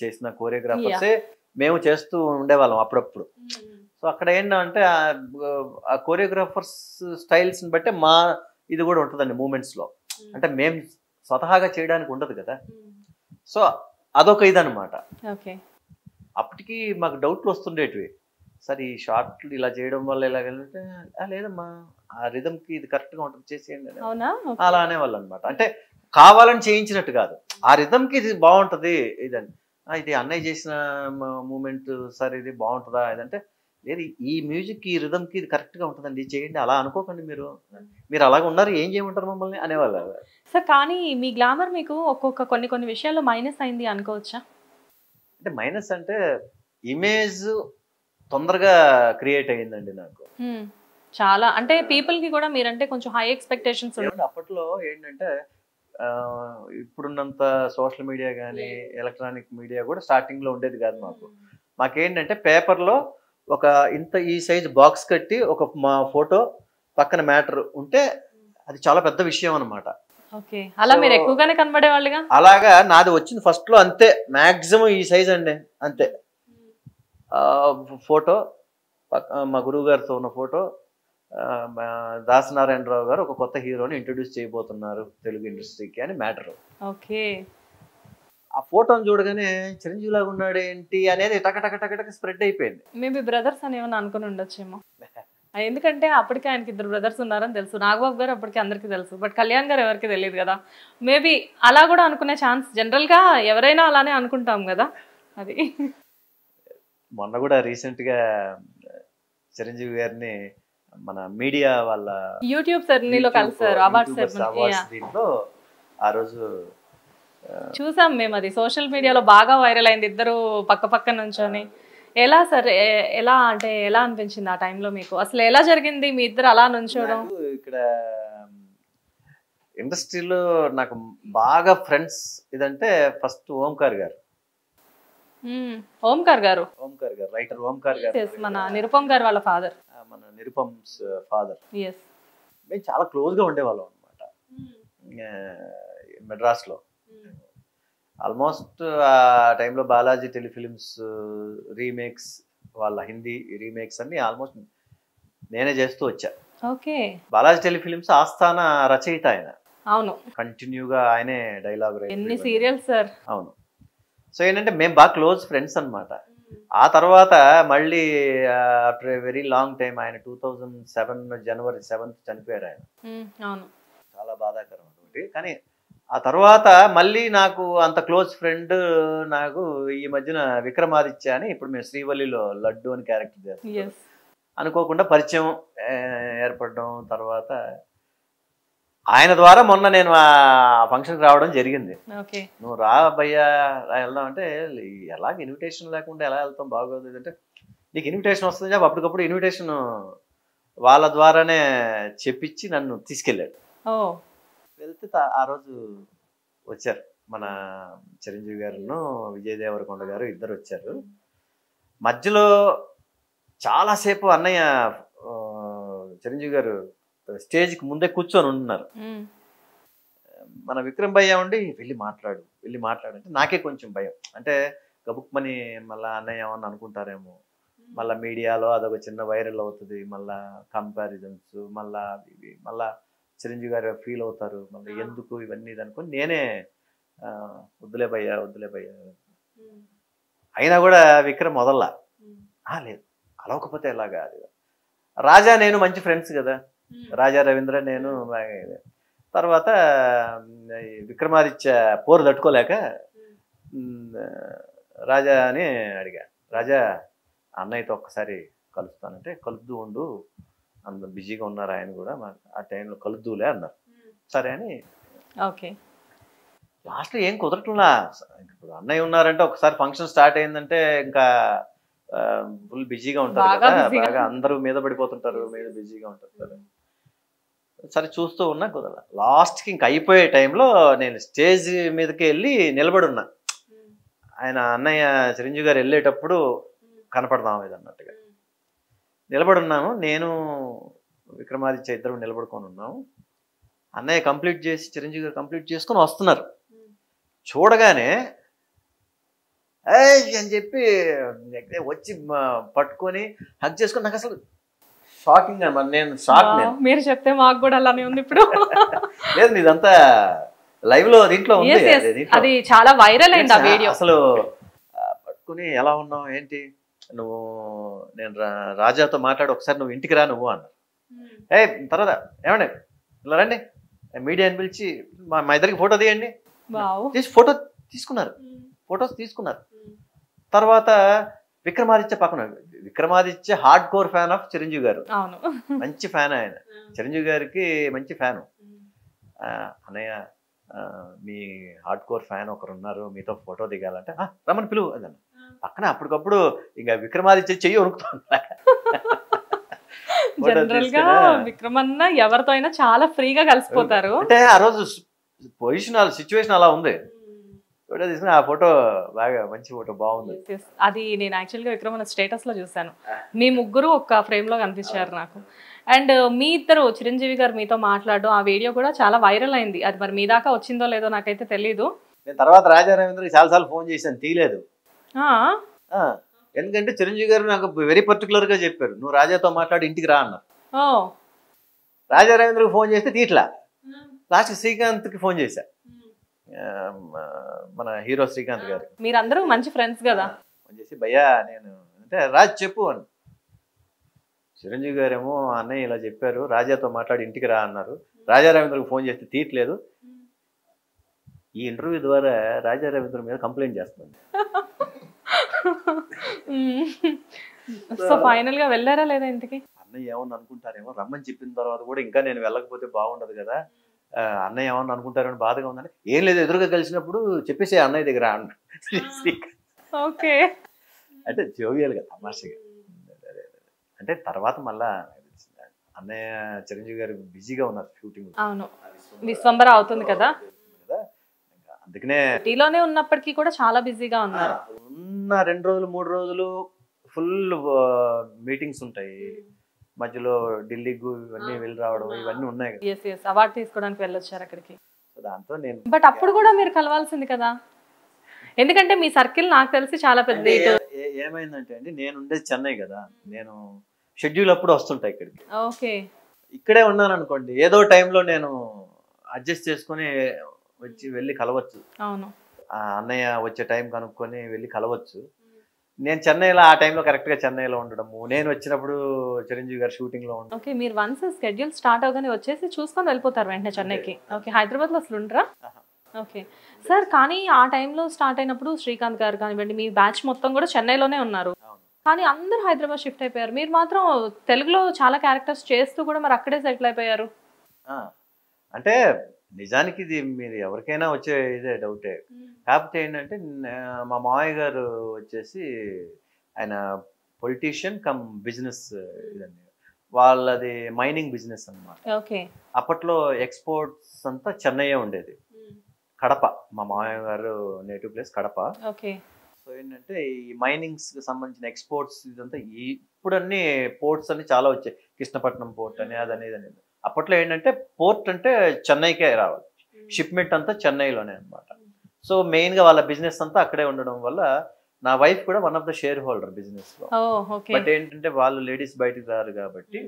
[SPEAKER 2] చేసిన కోరియోగ్రాఫర్సే మేము చేస్తూ ఉండేవాళ్ళం అప్పుడప్పుడు. సో అక్కడ ఏంటంటే ఆ కోరియోగ్రాఫర్స్ స్టైల్స్ని బట్టే మా ఇది కూడా ఉంటుందండి మూమెంట్స్లో. అంటే మేము స్వతహాగా చేయడానికి ఉండదు కదా. సో అదొక ఇదనమాట.
[SPEAKER 1] ఓకే.
[SPEAKER 2] అప్పటికి మాకు డౌట్లు వస్తుండేటివి. సార్ ఈ షార్ట్లు ఇలా చేయడం వల్ల ఇలాగంటే లేదమ్మా ఆ రిథమ్కి ఇది కరెక్ట్గా ఉంటుంది చేసేయండి అని అలా అనేవాళ్ళు అనమాట. అంటే కావాలని చేయించినట్టు కాదు, ఆ రిథమ్కి ఇది బాగుంటుంది ఇదని. ఇది అన్నయ్య చేసిన మూమెంట్ సార్ ఇది బాగుంటుందా ఇదంటే లేదు ఈ మ్యూజిక్ ఈ రిథమ్కి ఇది కరెక్ట్గా ఉంటుందండి చేయండి అలా అనుకోకండి మీరు అలాగ ఉన్నారు ఏం చేయమంటారు మమ్మల్ని అనేవాళ్ళు
[SPEAKER 1] సార్. కానీ మీ గ్లామర్ మీకు కొన్ని విషయాల్లో మైనస్ అయింది అనుకోవచ్చా?
[SPEAKER 2] అంటే మైనస్ అంటే ఇమేజ్ తొందరగా క్రియేట్ అయ్యిందండి నాకు
[SPEAKER 1] చాలా. అంటే పీపుల్కి కూడా మీరంటే కొంచెం హై ఎక్స్పెక్టేషన్స్ ఉంటాయి.
[SPEAKER 2] అప్పట్లో ఏంటంటే ఇప్పుడున్నంత సోషల్ మీడియా కానీ ఎలక్ట్రానిక్ మీడియా కూడా స్టార్టింగ్లో ఉండేది కాదు మాకేంటంటే పేపర్లో ఒక ఇంత ఈ సైజ్ బాక్స్ కట్టి ఒక మా ఫోటో పక్కన మ్యాటర్ ఉంటే అది చాలా పెద్ద విషయం అనమాట.
[SPEAKER 1] ఓకే. అలా మీరు ఎక్కువగానే కనబడేవాళ్ళుగా.
[SPEAKER 2] అలాగా నాది వచ్చింది ఫస్ట్లో అంతే, మ్యాక్సిమం ఈ సైజ్ అండి అంతే. ఫోటో మా గురువు గారితో ఉన్న ఫోటో, దాసనారాయణరావు గారు ఒక కొత్త హీరోని ఇంట్రొడ్యూస్ చేయబోతున్నారు తెలుగు ఇండస్ట్రీకి అని మ్యాటర్.
[SPEAKER 1] ఓకే.
[SPEAKER 2] ఆ ఫోటోని చూడగానే చిరంజీవి లాగా ఉన్నాడు ఏంటి అనేది టక స్ప్రెడ్ అయిపోయింది.
[SPEAKER 1] మేబీ బ్రదర్స్ అని ఏమన్నా అనుకుని ఉండొచ్చేమో. ఎందుకంటే అప్పటికే ఆయనకి 2 బ్రదర్స్ ఉన్నారని తెలుసు. నాగబాబు గారు అప్పటికి అందరికీ తెలుసు, బట్ కళ్యాణ్ గారు ఎవరికి తెలియదు కదా. మేబీ అలా కూడా అనుకునే ఛాన్స్ జనరల్గా ఎవరైనా అలానే అనుకుంటాం కదా. అది
[SPEAKER 2] మొన్న కూడా రీసెంట్గా చిరంజీవి గారిని మన మీడియా వాళ్ళ
[SPEAKER 1] యూట్యూబ్ సెర్మనీలో కలిసారు. అవార్డ్స్
[SPEAKER 2] దీంట్లో ఆ రోజు
[SPEAKER 1] చూసాం మేము. అది సోషల్ మీడియాలో బాగా వైరల్ అయింది, ఇద్దరు పక్క నుంచొని. ఎలా సార్, ఎలా అంటే ఎలా అనిపించింది ఆ టైంలో మీకు? అసలు ఎలా జరిగింది మీ ఇద్దరు అలా నుంచోవడం?
[SPEAKER 2] ఇక్కడ ఇండస్ట్రీలో నాకు బాగా ఫ్రెండ్స్ ఇదంటే ఫస్ట్ ఓంకార్ గారు.
[SPEAKER 1] ఓంకార్ గారు
[SPEAKER 2] రైటర్ ఓంకార్ గారు,
[SPEAKER 1] మన నిరుపమ్ గారు వాళ్ళ ఫాదర్,
[SPEAKER 2] మన నిరుపమ్ ఫాదర్. మేము చాలా క్లోజ్గా ఉండేవాళ్ళం అనమాట మెడ్రాస్లో. ఆల్మోస్ట్ ఆ టైంలో బాలాజీ టెలిఫిలిమ్స్ రీమేక్స్, వాళ్ళ హిందీ రీమేక్స్ అన్ని ఆల్మోస్ట్ నేనే చేస్తూ వచ్చా.
[SPEAKER 1] ఓకే.
[SPEAKER 2] బాలాజీ టెలిఫిలిమ్స్ ఆస్థాన రచయిత ఆయన.
[SPEAKER 1] అవును,
[SPEAKER 2] కంటిన్యూగా ఆయనే డైలాగ్
[SPEAKER 1] ఎన్ని సీరియల్స్ సార్.
[SPEAKER 2] అవును. సో ఏంటంటే మేము బాగా క్లోజ్ ఫ్రెండ్స్ అనమాట. ఆ తర్వాత మళ్ళీ after a very long time ఆయన 2007 జనవరి 7th చనిపోయారు ఆయన.
[SPEAKER 1] అవును,
[SPEAKER 2] చాలా బాధాకరం ఒకటి. కానీ ఆ తర్వాత మళ్ళీ నాకు అంత క్లోజ్ ఫ్రెండ్ నాకు ఈ మధ్యన విక్రమాదిత్య అని, ఇప్పుడు మేము శ్రీవల్లిలో లడ్డు అని క్యారెక్టర్ చేస్తాం, అనుకోకుండా పరిచయం ఏర్పడడం. తర్వాత ఆయన ద్వారా మొన్న నేను ఆ ఫంక్షన్కి రావడం జరిగింది. నువ్వు రా భయ్యా వెళ్దాం అంటే, ఎలాగ ఇన్విటేషన్ లేకుండా ఎలా వెళ్తాం బాగోదు అంటే, నీకు ఇన్విటేషన్ వస్తుంది అప్పటికప్పుడు ఇన్విటేషన్ వాళ్ళ ద్వారానే చెప్పించి నన్ను తీసుకెళ్ళాడు. వెళ్తే ఆ రోజు వచ్చారు మన చిరంజీవి గారును విజయ్ దేవరకొండ గారు ఇద్దరు వచ్చారు. మధ్యలో చాలాసేపు అన్నయ్య చిరంజీవి గారు స్టేజ్కి ముందే కూర్చొని ఉంటున్నారు. మన విక్రమ్ భయ్య ఉండి వెళ్ళి మాట్లాడు అంటే నాకే కొంచెం భయం. అంటే గబుక్మని మళ్ళీ అన్నయ్య ఏమన్నా అనుకుంటారేమో, మళ్ళీ మీడియాలో అదొక చిన్న వైరల్ అవుతుంది, మళ్ళీ కంపారిజన్స్, మళ్ళా చిరంజీవి గారు ఫీల్ అవుతారు, మళ్ళీ ఎందుకు ఇవన్నీ అనుకుని నేనే వద్దులే భయ్యా. అయినా కూడా విక్రమ్ వదల్లా. లేదు కలవకపోతే ఎలాగా, అది రాజా నేను మంచి ఫ్రెండ్స్ కదా, రాజా రవీంద్ర నేను. తర్వాత విక్రమాదిత్య పోరు తట్టుకోలేక రాజా అని అడిగా, రాజా అన్నయ్యతో ఒక్కసారి కలుస్తానంటే, కలుద్దు ఉండు అంత బిజీగా ఉన్నారు ఆయన కూడా, ఆ టైంలో కలుద్దులే అన్నారు. సరే అని.
[SPEAKER 1] ఓకే.
[SPEAKER 2] లాస్ట్లో ఏం కుదరట్లా. ఇప్పుడు అన్నయ్య ఉన్నారంటే ఒకసారి ఫంక్షన్ స్టార్ట్ అయిందంటే ఇంకా ఫుల్ బిజీగా ఉంటారు
[SPEAKER 1] బాగా
[SPEAKER 2] కదా,
[SPEAKER 1] బిజీగా.
[SPEAKER 2] బాగా అందరూ మీద పడిపోతుంటారు, మీద బిజీగా ఉంటారు. సరే చూస్తూ ఉన్నా కుదరల. లాస్ట్కి ఇంక అయిపోయే టైంలో నేను స్టేజ్ మీదకి వెళ్ళి నిలబడి ఉన్నా. ఆయన అన్నయ్య చిరంజీవి గారు వెళ్ళేటప్పుడు కనపడదాం ఇది అన్నట్టుగా నిలబడి ఉన్నాను. నేను విక్రమాదిత్య ఇద్దరు నిలబడుకొని ఉన్నాము. అన్నయ్య కంప్లీట్ చేసి చిరంజీవి గారు కంప్లీట్ చేసుకొని వస్తున్నారు. చూడగానే ఏయ్ అని చెప్పి వచ్చి పట్టుకొని హగ్ చేసుకొని నాకు అసలు షాకింగ్ అనమాట. నేను షాక్. నేను
[SPEAKER 1] మీరు చెప్తే మాకు కూడా అలానే ఉంది ఇప్పుడు.
[SPEAKER 2] లేదు ఇదంతా లైవ్ లో దీంట్లో ఉంది.
[SPEAKER 1] అది చాలా వైరల్ అయింది ఆ వీడియో.
[SPEAKER 2] అసలు పట్టుకుని ఎలా ఉన్నావు ఏంటి నువ్వు, నేను రాజాతో మాట్లాడి ఒకసారి నువ్వు ఇంటికి రా నువ్వు అన్నారు. తర్వాత ఏమండి ఇలా రండి మీడియాని పిలిచి మా ఇద్దరికి ఫోటో తీయండి తీసి ఫొటోస్ తీసుకున్నారు. తర్వాత విక్రమాదిత్య పక్కన, Vikramaditya hard core fan of Chiranjeevi గారు, మంచి ఫ్యాన్ ఆయన, చిరంజీవి గారికి మంచి ఫ్యాను. అన్నయ్య మీ హార్డ్ కోర్ ఫ్యాన్ ఒకరు ఉన్నారు మీతో ఫోటో దిగాలంటే రమ్మని పిలువు అదన్న. పక్కన అప్పటికప్పుడు ఇంకా విక్రమాదిత్య చెయ్యి వణుకుతున్నా.
[SPEAKER 1] జనరల్ గా విక్రమన్న ఎవరితో అయినా చాలా ఫ్రీగా కలిసిపోతారు.
[SPEAKER 2] అంటే ఆ రోజు సిచ్యువేషన్ అలా ఉంది. ఫోటో తీసుకుని ఆ ఫోటో బాగా మంచి ఫోటో బాగుంది.
[SPEAKER 1] అది నేను యాక్చువల్గా విక్రమన్న స్టేటస్ లో చూసాను. మీ ముగ్గురు ఒక ఫ్రేమ్ లో కనిపించారు నాకు. అండ్ మీ ఇద్దరు చిరంజీవి గారు మీతో మాట్లాడు ఆ వీడియో కూడా చాలా వైరల్ అయింది. అది మరి మీ దాకా వచ్చిందో లేదో నాకైతే తెలీదు.
[SPEAKER 2] నేను తర్వాత రాజా రవీంద్రకి చాలాసార్లు ఫోన్ చేశాను, తీయలేదు. ఎందుకంటే చిరంజీవి గారు నాకు వెరీ పర్టికులర్ గా చెప్పారు, నువ్వు రాజాతో మాట్లాడి ఇంటికి రా అన్నారు. రాజా రవీంద్రకి ఫోన్ చేస్తే తీట్లా. లాస్ట్ శ్రీకాంత్ కి ఫోన్ చేశా, మన హీరో శ్రీకాంత్ గారు.
[SPEAKER 1] మీరందరూ మంచి ఫ్రెండ్స్ కదా.
[SPEAKER 2] ఫోన్ చేసి భయ్యా నేను అంటే రాజ్ చెప్పు అని. చిరంజీవి గారేమో అన్నయ్య ఇలా చెప్పారు, రాజాతో మాట్లాడి ఇంటికి రా అన్నారు. రాజా రవీంద్రకి ఫోన్ చేస్తే తీయట్లేదు. ఈ ఇంటర్వ్యూ ద్వారా రాజా రవీంద్ర మీద కంప్లైంట్ చేస్తుంది.
[SPEAKER 1] సో ఫైనల్ గా వెళ్ళారా లేదా ఇంటికి?
[SPEAKER 2] అన్నయ్య ఏమన్నా అనుకుంటారేమో, రమ్మని చెప్పిన తర్వాత కూడా ఇంకా నేను వెళ్ళకపోతే బాగుండదు కదా, అన్నయ్య ఏమన్నా అనుకుంటారని బాధగా ఉందని. ఏం లేదు ఎదురుగా కలిసినప్పుడు చెప్పేసి అన్నయ్య దగ్గర అన్న.
[SPEAKER 1] ఓకే
[SPEAKER 2] అంటే జోవియల్గా తమాషగా. అంటే తర్వాత మళ్ళా అన్నయ్య చిరంజీవి గారు బిజీగా ఉన్నారు షూటింగ్.
[SPEAKER 1] అవును విశ్వంబర అవుతుంది కదా,
[SPEAKER 2] అందుకనే
[SPEAKER 1] టీలోనే ఉన్నప్పటికీ కూడా చాలా బిజీగా ఉన్నారు.
[SPEAKER 2] ఉన్న 2 రోజులు 3 రోజులు ఫుల్ మీటింగ్స్ ఉంటాయి, మధ్యలో ఢిల్లీకి ఇవన్నీ వెళ్ళి రావడం ఇవన్నీ ఉన్నాయి.
[SPEAKER 1] అవార్డు తీసుకోవడానికి వెళ్ళొచ్చారు అక్కడికి.
[SPEAKER 2] దాంతో నేను
[SPEAKER 1] బట్ అప్పుడు కూడా మీరు కలవాల్సింది కదా, ఎందుకంటే మీ సర్కిల్ నాకు తెలిసి చాలా పెద్ద.
[SPEAKER 2] ఏమైందంటే అండి, నేను ఉండేది చెన్నై కదా, నేను షెడ్యూల్ అప్పుడు వస్తుంటాయి ఇక్కడికి.
[SPEAKER 1] ఓకే
[SPEAKER 2] ఇక్కడే ఉన్నాను అనుకోండి, ఏదో టైంలో నేను అడ్జస్ట్ చేసుకుని వచ్చి వెళ్ళి కలవచ్చు.
[SPEAKER 1] అవును
[SPEAKER 2] అన్నయ్య వచ్చే టైం కనుక్కొని వెళ్ళి కలవచ్చు. నేను చెన్నైలో ఆ టైంలో కరెక్ట్గా చెన్నైలో ఉండడము, నేను వచ్చినప్పుడు చిరంజీవి గారు షూటింగ్లో ఉండడం.
[SPEAKER 1] ఓకే మీరు వన్స్ షెడ్యూల్ స్టార్ట్ అవగానే వచ్చేసి చూసుకొని వెళ్ళిపోతారు వెంటనే చెన్నైకి. ఓకే హైదరాబాద్లో అసలు ఉండరా? ఓకే సార్, కానీ ఆ టైంలో స్టార్ట్ అయినప్పుడు శ్రీకాంత్ గారు కానివ్వండి మీ బ్యాచ్ మొత్తం కూడా చెన్నైలోనే ఉన్నారు, కానీ అందరూ హైదరాబాద్ షిఫ్ట్ అయిపోయారు. మీరు మాత్రం తెలుగులో చాలా క్యారెక్టర్స్ చేస్తూ కూడా మరి అక్కడే సెటిల్ అయిపోయారు.
[SPEAKER 2] అంటే నిజానికి ఇది మీరు ఎవరికైనా వచ్చే ఇదే డౌటే. కాకపోతే ఏంటంటే మా మామయ్య గారు వచ్చేసి ఆయన పొలిటీషియన్ కమ్ బిజినెస్ ఇదండి, వాళ్ళది మైనింగ్ బిజినెస్ అన్నమాట.
[SPEAKER 1] ఓకే
[SPEAKER 2] అప్పట్లో ఎక్స్పోర్ట్స్ అంతా చెన్నైయే ఉండేది. కడప మా మామయ్య గారు native place Kadapa.
[SPEAKER 1] Okay
[SPEAKER 2] so ఏంటంటే ఈ మైనింగ్స్ కి సంబంధించిన ఎక్స్పోర్ట్స్ ఇదంతా ఇప్పుడు అన్ని పోర్ట్స్ అన్ని చాలా వచ్చాయి, కృష్ణపట్నం పోర్ట్ అని అదని ఇదని. అప్పట్లో ఏంటంటే పోర్ట్ అంటే చెన్నైకే రావాలి, షిప్మెంట్ అంతా చెన్నైలోనే అనమాట. సో మెయిన్ గా వాళ్ళ బిజినెస్ అంతా అక్కడే ఉండడం వల్ల నా వైఫ్ కూడా one of the share holder business లో. బట్ ఏంటంటే వాళ్ళు లేడీస్ బయటికి రారు కాబట్టి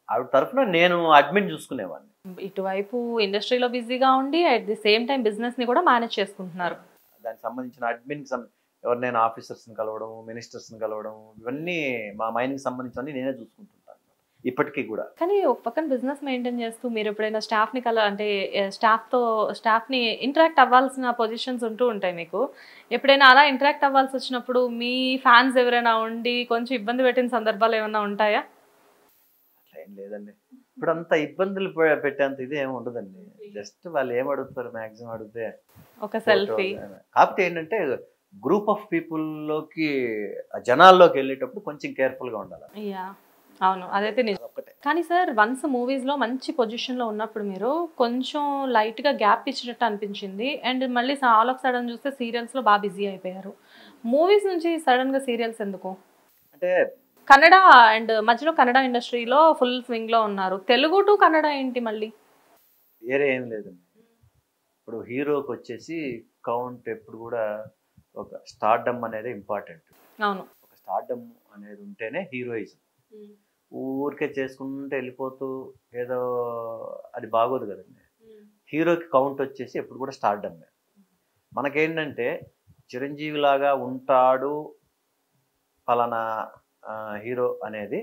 [SPEAKER 2] ఆవిడ తరఫున నేను అడ్మిన్ చూసుకునేవాడిని.
[SPEAKER 1] ఇటువైపు ఇండస్ట్రీలో బిజీగా ఉండి at the same time business ని కూడా మేనేజ్ చేసుకుంటున్నారు.
[SPEAKER 2] దానికి సంబంధించిన అడ్మిన్ ఎవరినైనా ఆఫీసర్స్ని కలవడం, మినిస్టర్స్ని కలవడం, ఇవన్నీ మా మైండ్కి సంబంధించి నేనే చూసుకుంటుంటాను ఇప్పటికీ కూడా.
[SPEAKER 1] కానీ ఒక పక్కన బిజినెస్ మెయింటైన్ చేస్తూ మీరు ఎప్పుడైనా స్టాఫ్ని అంటే స్టాఫ్ని ఇంటరాక్ట్ అవ్వాల్సిన పొజిషన్స్ ఉంటూ ఉంటాయి మీకు. ఎప్పుడైనా అలా ఇంటరాక్ట్ అవ్వాల్సి వచ్చినప్పుడు మీ ఫ్యాన్స్ ఎవరైనా ఉండి కొంచెం ఇబ్బంది పెట్టిన సందర్భాలు ఏమైనా ఉంటాయా?
[SPEAKER 2] అట్లా ఏం లేదండి, ఇప్పుడు అంత ఇబ్బందులు పెట్టేంత ఇది ఏమి ఉండదండి. జస్ట్ వాళ్ళు ఏం అడుగుతారు, మ్యాక్సిమం అడిగితే
[SPEAKER 1] ఒక సెల్ఫీ.
[SPEAKER 2] కాకపోతే ఏంటంటే గ్రూప్ ఆఫ్ పీపుల్లోకి జనాల్లోకి వెళ్ళేటప్పుడు కొంచెం కేర్ఫుల్గా ఉండాలి.
[SPEAKER 1] యా అవును, అదైతే నిజం.
[SPEAKER 2] ఒక్కటే.
[SPEAKER 1] కానీ సార్ వన్స్ మూవీస్లో మంచి పొజిషన్లో ఉన్నప్పుడు మీరు కొంచెం లైట్గా గ్యాప్ ఇచ్చినట్టు అనిపించింది, అండ్ మళ్ళీ ఆల్ ఆఫ్ సడన్ చూస్తే సీరియల్స్లో బాగా బిజీ అయిపోయారు. మూవీస్ నుంచి సడన్గా సీరియల్స్ ఎందుకు?
[SPEAKER 2] అంటే
[SPEAKER 1] కన్నడ అండ్ మధ్యలో కన్నడ ఇండస్ట్రీలో ఫుల్ స్వింగ్లో ఉన్నారు, తెలుగు టు కన్నడ ఏంటి మళ్ళీ?
[SPEAKER 2] వేరే ఏం లేదండి. ఇప్పుడు హీరోకి వచ్చేసి కౌంట్ ఎప్పుడు కూడా ఒక స్టార్డమ్ అనేది ఇంపార్టెంట్.
[SPEAKER 1] అవును.
[SPEAKER 2] ఒక స్టార్డమ్ అనేది ఉంటేనే హీరోయిజం. ఊరికే చేసుకుంటూ వెళ్ళిపోతూ ఏదో అది బాగోదు కదండి. హీరోకి కౌంట్ వచ్చేసి ఎప్పుడు కూడా స్టార్డమ్. మనకేంటంటే చిరంజీవి లాగా ఉంటాడు ఫలానా హీరో అనేది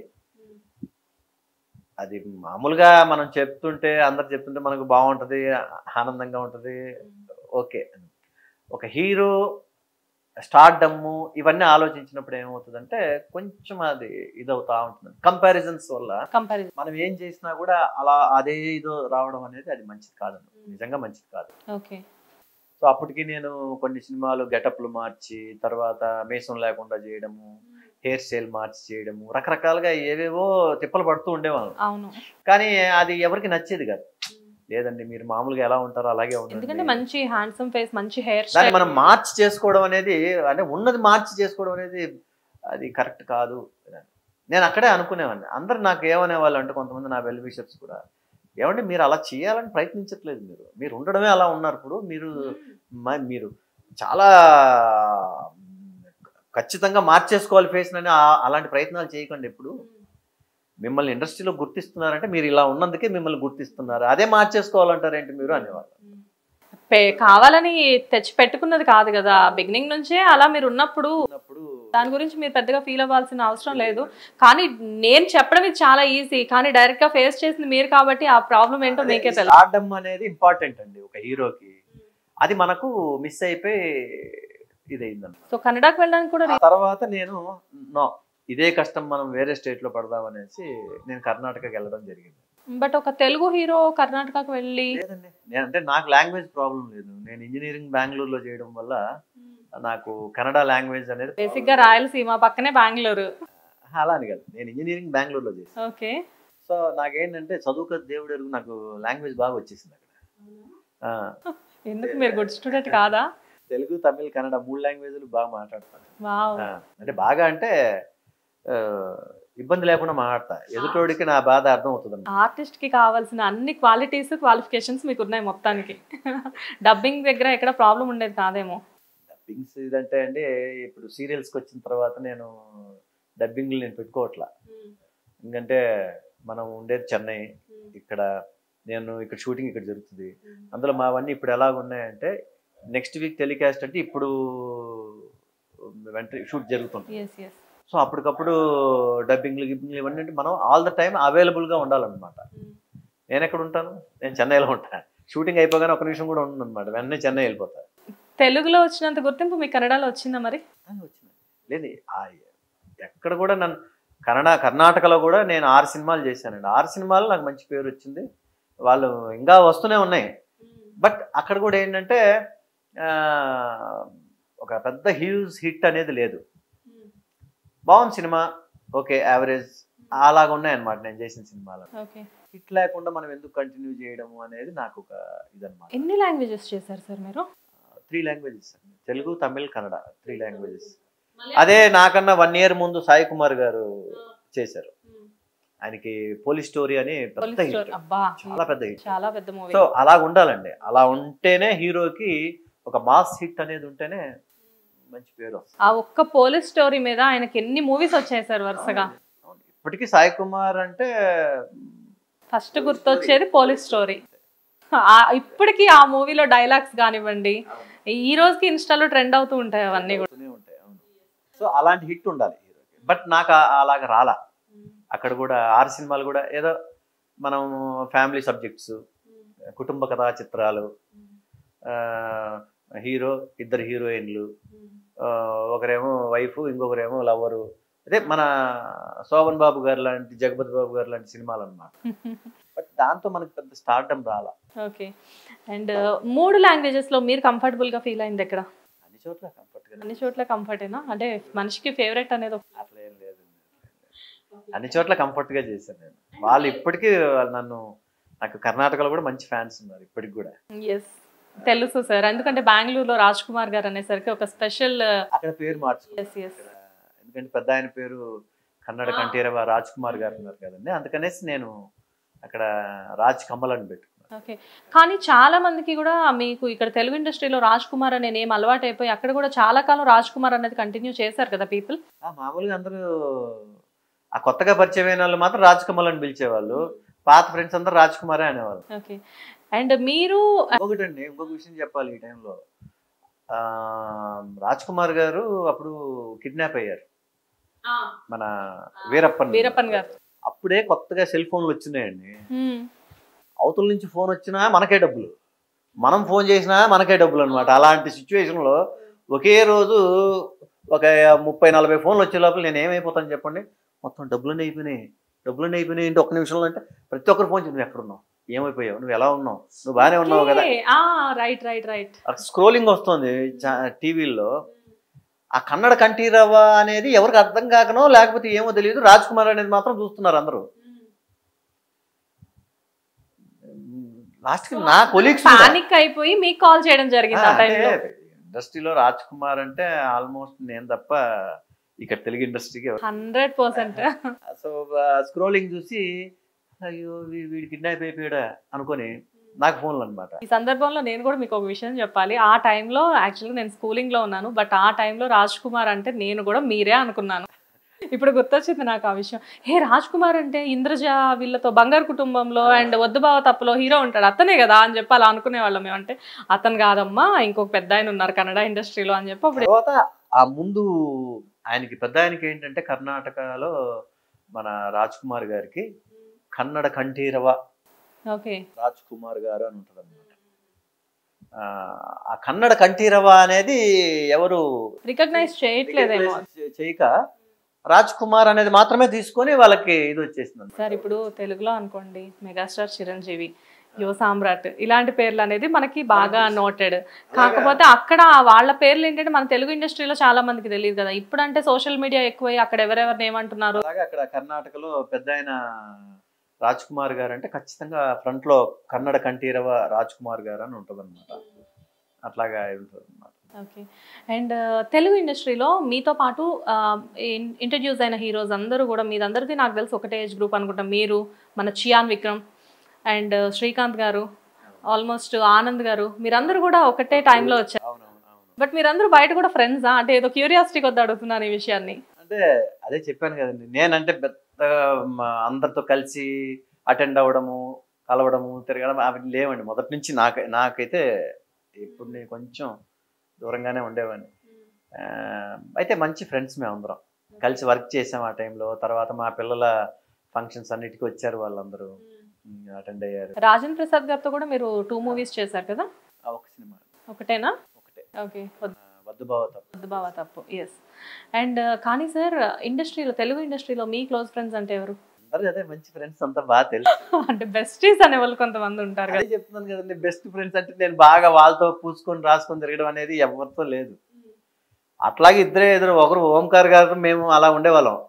[SPEAKER 2] అది మామూలుగా మనం చెప్తుంటే అందరు చెప్తుంటే మనకు బాగుంటుంది, ఆనందంగా ఉంటుంది, ఓకే. ఒక హీరో స్టార్డమ్ము ఇవన్నీ ఆలోచించినప్పుడు ఏమవుతుందంటే కొంచెం అది ఇదవుతా ఉంటుంది. కంపారిజన్స్ వల్ల మనం ఏం చేసినా కూడా అలా అదే ఇదో రావడం అనేది అది మంచిది కాదండి, నిజంగా మంచిది కాదు.
[SPEAKER 1] ఓకే.
[SPEAKER 2] సో అప్పటికి నేను కొన్ని సినిమాలు గెటప్లు మార్చి, తర్వాత మీసం లేకుండా చేయడము, హెయిర్ స్టైల్ మార్చి చేయడము, రకరకాలుగా ఏవేవో తిప్పలు పడుతూ ఉండేవాళ్ళం.
[SPEAKER 1] అవును.
[SPEAKER 2] కానీ అది ఎవరికి నచ్చేది కాదు. లేదండి మీరు మామూలుగా ఎలా ఉంటారో అలాగే
[SPEAKER 1] ఎందుకంటే
[SPEAKER 2] ఉండండి.
[SPEAKER 1] మంచి హ్యాండ్సమ్ ఫేస్, మంచి హెయిర్
[SPEAKER 2] దాన్ని
[SPEAKER 1] స్టైల్
[SPEAKER 2] మనం మార్చి చేసుకోవడం అనేది, అంటే ఉన్నది మార్చి చేసుకోవడం అనేది అది కరెక్ట్ కాదు. నేను అక్కడే అనుకునేవాడిని. అందరు నాకు ఏమనేవాళ్ళు అంటే కొంతమంది నా వెల్ విషర్స్ కూడా, ఏమంటే మీరు అలా చేయాలని ప్రయత్నించట్లేదు, మీరు ఉండడమే అలా ఉన్నారు. ఇప్పుడు మీరు చాలా ఖచ్చితంగా మార్చేసుకోవాలి ఫేస్ అని అలాంటి ప్రయత్నాలు చేయకండి. ఎప్పుడు మిమ్మల్ని ఇండస్ట్రీలో గుర్తిస్తున్నారంటే మీరు ఇలా ఉన్నందుకే మిమ్మల్ని గుర్తిస్తున్నారు, అదే మార్చేసుకోవాలంటారేంటి మీరు అనేవాళ్ళు.
[SPEAKER 1] కావాలని తెచ్చి పెట్టుకున్నది కాదు కదా, బిగినింగ్ నుంచే అలా మీరు ఉన్నప్పుడు దాని గురించి మీరు పెద్దగా ఫీల్ అవ్వాల్సిన అవసరం లేదు. కానీ నేను చెప్పడం ఇది చాలా ఈజీ, కానీ డైరెక్ట్ గా ఫేస్ చేసింది మీరు కాబట్టి ఆ ప్రాబ్లం ఏంటో మీకే తెలుసు.
[SPEAKER 2] స్టార్డమ్ అనేది ఇంపార్టెంట్ అండి ఒక హీరోకి, అది మనకు మిస్ అయిపోయి ఇదైందన్నమాట.
[SPEAKER 1] సో కన్నడకు వెళ్ళడానికి కూడా
[SPEAKER 2] తర్వాత నేను ఇదే కష్టం మనం వేరే స్టేట్ లో పడదామనేసి నేను కర్ణాటకకి వెళ్ళడం జరిగింది.
[SPEAKER 1] బట్ ఒక తెలుగు హీరో కర్ణాటకకు వెళ్ళి
[SPEAKER 2] లేదండి, అంటే నాకు లాంగ్వేజ్ ప్రాబ్లం లేదు. నేను ఇంజనీరింగ్ బెంగళూరులో చేయడం వల్ల నాకు కన్నడ లాంగ్వేజ్ అనేది
[SPEAKER 1] బేసిక్ గా రాయలసీమ పక్కనే బెంగళూరు.
[SPEAKER 2] అలా అని కాదు, నేను ఇంజనీరింగ్ బెంగళూరులో చేశాను.
[SPEAKER 1] ఓకే.
[SPEAKER 2] సో నాకేంటంటే చదువుక దేవుడు ఎరుగు, నాకు లాంగ్వేజ్ బాగా వచ్చేసింది అక్కడ.
[SPEAKER 1] ఎందుకు మీరు గుడ్ స్టూడెంట్ కాదా?
[SPEAKER 2] తెలుగు, తమిళ్, కన్నడ 3 లాంగ్వేజ్లు బాగా మాట్లాడతాను. అంటే బాగా అంటే ఇబ్బంది లేకుండా మాట్లాడతా, ఎదుటోడికి నా బాధ అర్థం అవుతుంది.
[SPEAKER 1] ఆర్టిస్ట్ కి కావాల్సిన అన్ని క్వాలిటీస్, క్వాలిఫికేషన్స్ మీకు ఉన్నాయి మొత్తానికి. డబ్బింగ్ దగ్గర ఎక్కడ ప్రాబ్లం ఉండేది కాదేమో.
[SPEAKER 2] డబ్బింగ్స్ ఇదంటే అండి, ఇప్పుడు సీరియల్స్కి వచ్చిన తర్వాత నేను డబ్బింగ్లు నేను పెట్టుకోవట్లా. ఎందుకంటే మనం ఉండేది చెన్నై, నేను ఇక్కడ షూటింగ్ ఇక్కడ జరుగుతుంది. అందులో మావన్నీ ఇప్పుడు ఎలాగ ఉన్నాయంటే నెక్స్ట్ వీక్ టెలికాస్ట్ అంటే ఇప్పుడు వెంటనే షూట్ జరుగుతుంది. సో అప్పటికప్పుడు డబ్బింగ్లు ఇవన్నీ అంటే మనం ఆల్ ద టైమ్ అవైలబుల్గా ఉండాలన్నమాట. నేను ఎక్కడ ఉంటాను, నేను చెన్నైలో ఉంటాను. షూటింగ్ అయిపోగానే ఒక నిమిషం కూడా ఉండదు అనమాట, వెంటనే చెన్నై వెళ్ళిపోతాను.
[SPEAKER 1] తెలుగులో వచ్చినంత గుర్తింపు మీకు కన్నడలో వచ్చిందా మరి?
[SPEAKER 2] వచ్చింది. లేదు ఎక్కడ కూడా నన్ను కర్ణాటకలో కూడా నేను 6 సినిమాలు చేశానండి. 6 సినిమాలు నాకు మంచి పేరు వచ్చింది. వాళ్ళు ఇంకా వస్తూనే ఉన్నాయి. బట్ అక్కడ కూడా ఏంటంటే ఒక పెద్ద హ్యూజ్ హిట్ అనేది లేదు. బాగుంది సినిమా, ఓకే, యావరేజ్ అలాగా ఉన్నాయన్నమాట నేను చేసిన సినిమాలు. హిట్ లేకుండా మనం ఎందుకు కంటిన్యూ చేయడము అనేది నాకు ఒక ఇదన్నమాట.
[SPEAKER 1] ఎన్ని లాంగ్వేజెస్ చేశారు సార్ మీరు?
[SPEAKER 2] 3 లాంగ్వేజెస్, తెలుగు, తమిళ్, కన్నడ, 3 లాంగ్వేజెస్. అదే నాకన్నా 1 year ముందు సాయి కుమార్ గారు చేశారు. ఆయనకి పోలీస్ స్టోరీ అని పెద్ద హిట్, చాలా పెద్ద హిట్, చాలా పెద్ద మూవీ. సో అలా ఉండాలండి, అలా ఉంటేనే హీరోకి ఒక మాస్ హిట్ అనేది ఉంటేనే మంచి పేరు.
[SPEAKER 1] ఆ ఒక్క పోలీస్ స్టోరీ మీద ఆయనకి ఎన్ని మూవీస్ వచ్చాయి సార్ వరుసగా?
[SPEAKER 2] ఇప్పటికీ సాయి కుమార్ అంటే
[SPEAKER 1] ఫస్ట్ గుర్తొచ్చేది పోలీస్ స్టోరీ. ఇప్పటికీ ఆ మూవీలో డైలాగ్స్ కానివ్వండి, ఈ రోజుకి ఇన్స్టాలో ట్రెండ్ అవుతూ ఉంటాయి అవన్నీ కూడా.
[SPEAKER 2] సో అలాంటి హిట్ ఉండాలి హీరోకి. బట్ నాకు అలాగ రాలా. అక్కడ కూడా 6 సినిమాలు కూడా ఏదో మనం ఫ్యామిలీ సబ్జెక్ట్స్, కుటుంబ కథా చిత్రాలు, హీరో, 2 హీరోయిన్లు, ఒకరేమో వైఫ్, ఇంకొకరేమో లవరు. అదే మన శోభన్ బాబు గారు లాంటి, జగపతి బాబు గారు లాంటి సినిమాలు అన్నమాట. బట్ దాంతో మనకు పెద్ద స్టార్డమ్ రాలా.
[SPEAKER 1] ఓకే. అండ్ 3 లాంగ్వేజెస్ లో మీరు కంఫర్టబుల్ గా ఫీల్ అయింది ఎక్కడ?
[SPEAKER 2] అన్ని చోట్ల కంఫర్ట్గా.
[SPEAKER 1] అన్ని చోట్ల కంఫర్టేనా? అంటే మనిషికి ఫేవరెట్ అనేది
[SPEAKER 2] అట్లా ఏం లేదు, అన్ని చోట్ల కంఫర్ట్గా చేశాను నేను. వాళ్ళు ఇప్పటికీ నన్ను, నాకు కర్ణాటకలో కూడా మంచి ఫ్యాన్స్ ఉన్నారు ఇప్పటికి కూడా.
[SPEAKER 1] ఎస్, తెలుసు సార్. ఎందుకంటే బెంగళూరులో రాజ్ కుమార్ గారు అనేసరికి ఒక స్పెషల్
[SPEAKER 2] అక్కడ పేరు మార్చుకున్నారు. ఎందుకంటే పెద్ద ఆయన పేరు కన్నడ కంఠీరవ రాజ్ కుమార్ గారు ఉన్నారు కదండి, అందుకనేసి నేను అక్కడ రాజ్ కమల్ అని పెట్టుకున్నాను.
[SPEAKER 1] ఓకే. కానీ చాలా మందికి కూడా మీకు ఇక్కడ తెలుగు ఇండస్ట్రీలో రాజ్ కుమార్ అనే నేమ్ అలవాటు అయిపోయి అక్కడ కూడా చాలా కాలం రాజ్ కుమార్ అనేది కంటిన్యూ చేశారు కదా పీపుల్.
[SPEAKER 2] మామూలుగా అందరూ ఆ కొత్తగా పరిచయం అయిన వాళ్ళు మాత్రం రాజ్ కమల్ అని పిలిచేవాళ్ళు, పాత ఫ్రెండ్స్ అందరూ రాజ్ కుమారే అనేవాళ్ళు.
[SPEAKER 1] ఓకే. అండ్ మీరు
[SPEAKER 2] ఒకటండి, ఇంకొక విషయం చెప్పాలి ఈ టైంలో. రాజ్ కుమార్ గారు అప్పుడు కిడ్నాప్ అయ్యారు, మన వీరప్పన్ గారు. అప్పుడే కొత్తగా సెల్ ఫోన్లు వచ్చినాయండి. అవతల నుంచి ఫోన్ వచ్చినా మనకే డబ్బులు, మనం ఫోన్ చేసినా మనకే డబ్బులు అనమాట. అలాంటి సిచ్యువేషన్లో ఒకే రోజు ఒక 30-40 ఫోన్లు వచ్చే లోపల నేను ఏమైపోతాను చెప్పండి, మొత్తం డబ్బులన్నీ అయిపోయినాయి ఏంటి ఒక్క నిమిషంలో అంటే ప్రతి ఒక్కరు ఫోన్ చేసి నువ్వు ఎక్కడున్నావు, ఏమైపోయావు, నువ్వు ఎలా ఉన్నావు, నువ్వు బాగానే ఉన్నావు కదా.
[SPEAKER 1] రైట్
[SPEAKER 2] స్క్రోలింగ్ వస్తుంది టీవీల్లో. ఆ కన్నడ కంఠీరవ అనేది ఎవరికి అర్థం కాకనో లేకపోతే ఏమో తెలియదు, రాజ్ కుమార్ అనేది మాత్రం చూస్తున్నారు అందరూ. లాస్ట్కి నా కొలీగ్స్
[SPEAKER 1] పానిక్ అయిపోయి మీకు కాల్ చేయడం జరిగింది ఆ టైంలో.
[SPEAKER 2] ఇండస్ట్రీలో రాజ్ కుమార్ అంటే ఆల్మోస్ట్ నేను తప్ప ఇక్కడ తెలుగు ఇండస్ట్రీకి
[SPEAKER 1] 100%.
[SPEAKER 2] సో స్క్రోలింగ్ చూసి అయ్యో వీడి కిడ్నాప్ అయిపోయాడా అనుకొని నాకు ఫోన్లు అనమాట.
[SPEAKER 1] ఈ సందర్భంలో నేను కూడా మీకు ఒక విషయం చెప్పాలి. ఆ టైంలో యాక్చువల్గా నేను స్కూలింగ్లో ఉన్నాను, బట్ ఆ టైంలో రాజ్ కుమార్ అంటే నేను కూడా మీరే అనుకున్నాను. ఇప్పుడు గుర్తొచ్చింది నాకు ఆ విషయం. రాజ్ కుమార్ అంటే ఇంద్రజ వీళ్ళతో బంగారు కుటుంబంలో అండ్ వద్దు బావ తప్పులో హీరో ఉంటాడు, అతనే కదా అని చెప్పి అలా అనుకునేవాళ్ళం మేము. అంటే అతను కాదమ్మా, ఇంకొక పెద్ద ఆయన ఉన్నారు కన్నడ ఇండస్ట్రీలో అని చెప్పి. అప్పుడు
[SPEAKER 2] తర్వాత ఆ ముందు ఆయనకి పెద్ద ఆయనకి ఏంటంటే కర్ణాటకలో మన రాజ్ కుమార్ గారికి కన్నడ కంఠీరవ రాజ్ కుమార్ గారు అని ఉంటుంది అనమాట. ఆ కన్నడ కంఠీరవ అనేది ఎవరు
[SPEAKER 1] రికగ్నైజ్ చేయట్లేదేమో,
[SPEAKER 2] చేయక రాజ్ కుమార్ అనేది మాత్రమే తీసుకొని వాళ్ళకి ఇది వచ్చేసింది
[SPEAKER 1] సార్. ఇప్పుడు తెలుగులో అనుకోండి మెగాస్టార్ చిరంజీవి, యువ సామ్రాట్, ఇలాంటి పేర్లు అనేది మనకి బాగా నోటెడ్. కాకపోతే అక్కడ వాళ్ళ పేర్లు ఏంటంటే మన తెలుగు ఇండస్ట్రీలో చాలా మందికి తెలియదు కదా. ఇప్పుడు అంటే సోషల్ మీడియా ఎక్కువై అక్కడ ఎవరెవరిని ఏమంటున్నారు.
[SPEAKER 2] అలాగే అక్కడ కర్ణాటకలో పెద్ద ఆయన రాజ్ కుమార్ గారు అంటే ఖచ్చితంగా ఫ్రంట్ లో కన్నడ కంఠీరవ రాజ్ కుమార్ గారు అని ఉంటుంది అనమాట. అట్లాగా ఉంటుంది అనమాట.
[SPEAKER 1] ఓకే. అండ్ తెలుగు ఇండస్ట్రీలో మీతో పాటు ఇంట్రడ్యూస్ అయిన హీరోస్ అందరూ కూడా మీదందరికీ నాకు తెలిసి ఒకటే ఏజ్ గ్రూప్ అనుకుంటాం. మీరు, మన చియాన్ విక్రమ్ అండ్ శ్రీకాంత్ గారు, ఆల్మోస్ట్ ఆనంద్ గారు, మీరందరూ కూడా ఒకటే టైంలో వచ్చారు. బట్ మీరందరూ బయట కూడా ఫ్రెండ్సా? అంటే ఏదో క్యూరియాసిటీ కొద్ది అడుగుతున్నాను ఈ విషయాన్ని.
[SPEAKER 2] అంటే అదే చెప్పాను కదండి, నేనంటే పెద్ద అందరితో కలిసి అటెండ్ అవ్వడము, కలవడము, తిరగడం అవి లేవండి మొదటి నుంచి. నాకైతే ఇప్పుడు నేను కొంచెం దూరంగానే ఉండేవాడిని. అయితే మంచి ఫ్రెండ్స్ మేము అందరం కలిసి వర్క్ చేసాం ఆ టైంలో. తర్వాత మా పిల్లల ఫంక్షన్స్ అన్నిటికీ వచ్చారు, వాళ్ళందరూ అటెండ్ అయ్యారు.
[SPEAKER 1] రాజేంద్ర ప్రసాద్ గారితో కూడా మీరు 2 మూవీస్ చేశారు కదా?
[SPEAKER 2] ఒక సినిమా.
[SPEAKER 1] ఒకటేనా?
[SPEAKER 2] ఒకటే.
[SPEAKER 1] ఓకే.
[SPEAKER 2] వద్దు బావ తప్పు.
[SPEAKER 1] ఎస్. అండ్ కానీ సార్ ఇండస్ట్రీలో, తెలుగు ఇండస్ట్రీలో మీ క్లోజ్ ఫ్రెండ్స్ అంటే ఎవరు?
[SPEAKER 2] అదే మంచి ఫ్రెండ్స్ అంతా బాగా తెలుసు.
[SPEAKER 1] అంటే బెస్టీస్ అనే వాళ్ళు కొంతమంది ఉంటారు కదా.
[SPEAKER 2] చెప్తున్నాను కదండి, బెస్ట్ ఫ్రెండ్స్ అంటే నేను బాగా వాళ్ళతో పూసుకొని రాసుకొని తిరగడం అనేది ఎవరితో లేదు. అట్లాగే ఇద్దరు, ఒకరు ఓంకార్ గారు, మేము అలా ఉండేవాళ్ళం.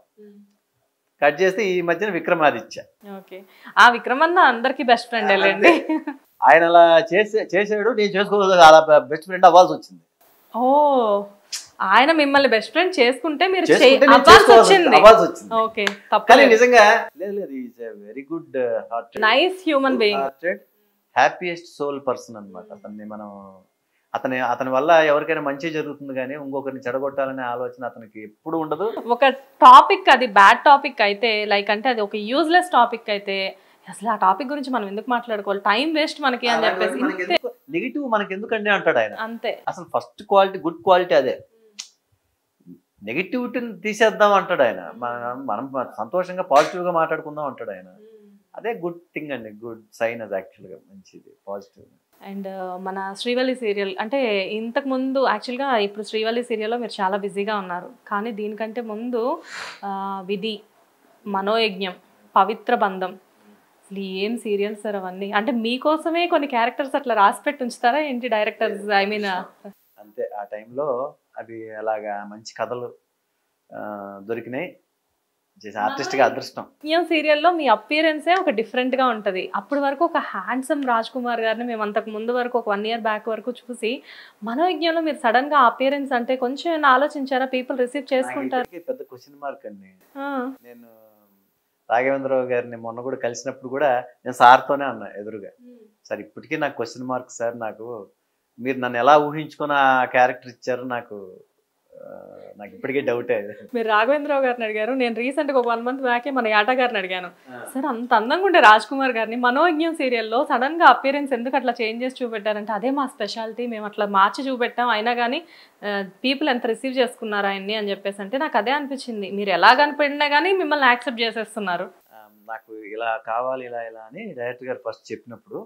[SPEAKER 2] కట్ చేస్తే ఈ మధ్యన విక్రమాదిత్య.
[SPEAKER 1] ఓకే. ఆ విక్రమన్న అందరికి బెస్ట్ ఫ్రెండ్ వెళ్ళండి.
[SPEAKER 2] ఆయన అలా చేసాడు, నేను చేసుకోవాలి, అలా బెస్ట్ ఫ్రెండ్ అవ్వాల్సి వచ్చింది.
[SPEAKER 1] ఓ, ఆయన మిమ్మల్ని బెస్ట్ ఫ్రెండ్ చేసుకుంటే మీరు అవ్వాల్సి వచ్చింది. ఓకే.
[SPEAKER 2] తప్పలేదు నిజంగా. లేదు, is a very good hearted,
[SPEAKER 1] nice human being,
[SPEAKER 2] happiest soul person అన్నమాట. అతన్ని మనం అతని వల్ల ఎవరికైనా మంచి జరుగుతుంది, కానీ ఇంకొకరిని చెడగొట్టాలనే ఆలోచన అతనికి ఎప్పుడు ఉండదు.
[SPEAKER 1] ఒక టాపిక్ అది బ్యాడ్ టాపిక్ అయితే, లైక్ అంటే అది ఒక యూజ్లెస్ టాపిక్ అయితే అసలు ఆ టాపిక్ గురించి మనం ఎందుకు మాట్లాడుకోవాలి, టైం వేస్ట్ మనకి అని చెప్పేసి.
[SPEAKER 2] నెగిటివ్ మనకి ఎందుకండి అంటాడు ఆయన.
[SPEAKER 1] అంతే.
[SPEAKER 2] అసలు ఫస్ట్ క్వాలిటీ, గుడ్ క్వాలిటీ అదే. నెగిటివిటీని తీసేద్దాం అంటాడు ఆయన. మనం సంతోషంగా పాజిటివ్గా మాట్లాడుకుందాం అంటాడు ఆయన. అదే గుడ్ థింగ్ అండి, గుడ్ సైన్ అది యాక్చువల్గా, మంచిది, పాజిటివ్.
[SPEAKER 1] అండ్ మన శ్రీవల్లి సీరియల్ అంటే ఇంతకు ముందు యాక్చువల్గా ఇప్పుడు శ్రీవల్లి సీరియల్లో మీరు చాలా బిజీగా ఉన్నారు, కానీ దీనికంటే ముందు విధి, మనోయజ్ఞం, పవిత్ర బంధం, అసలు ఏం సీరియల్స్ సార్ అవన్నీ. అంటే మీకోసమే కొన్ని క్యారెక్టర్స్ అట్లా రాసి పెట్టి ఉంచుతారా ఏంటి డైరెక్టర్స్? ఐ మీన్
[SPEAKER 2] అంతే, ఆ ఆ టైంలో అవి అలాగా మంచి కథలు దొరికినాయి. ఆర్టిస్ట్గా అదృష్టం.
[SPEAKER 1] సీరియల్లో మీ అపియరెన్సే ఒక డిఫరెంట్ గా ఉంటది. అప్పటి వరకు ఒక హ్యాండ్సమ్ రాజ్ కుమార్ గారిని మేము అంతకు ముందు వరకు ఒక 1 ఇయర్ బ్యాక్ వరకు చూసి మనోవిజ్ఞంలో మీరు సడన్ గా అపియరెన్స్ అంటే కొంచెం ఏమైనా ఆలోచించారా? పీపుల్ రిసీవ్ చేసుకుంటారు.
[SPEAKER 2] పెద్ద క్వశ్చన్ మార్క్ అండి.
[SPEAKER 1] ఆ,
[SPEAKER 2] నేను రాఘవేంద్రరావు గారిని మొన్న కూడా కలిసినప్పుడు కూడా నేను సార్తోనే అన్నా ఎదురుగా, సార్ ఇప్పటికీ నాకు క్వశ్చన్ మార్క్ సార్, నాకు మీరు నన్ను ఎలా ఊహించుకుని ఆ క్యారెక్టర్ ఇచ్చారు, నాకు ఇప్పటికీ డౌటే.
[SPEAKER 1] మీరు రాఘవేంద్రరావు గారిని అడిగారు, నేను రీసెంట్ గా ఒక 1 మంత్ బ్యాకే మన యాటా గారిని అడిగాను, సార్ అంత అందంగా ఉండే రాజ్ కుమార్ గారిని మనోవిజ్ఞం సీరియల్లో సడన్ గా అపియరెన్స్ ఎందుకు అట్లా చేంజెస్ చూపెట్టారంటే అదే మా స్పెషాలిటీ, మేము అట్లా మార్చి చూపెట్టాం, అయినా కానీ పీపుల్ ఎంత రిసీవ్ చేసుకున్నారు ఆయన్ని అని చెప్పేసి. అంటే నాకు అదే అనిపించింది, మీరు ఎలా కనిపెట్టినా కానీ మిమ్మల్ని యాక్సెప్ట్ చేసేస్తున్నారు.
[SPEAKER 2] నాకు ఇలా కావాలి ఇలా ఇలా అని డైరెక్టర్ గారు ఫస్ట్ చెప్పినప్పుడు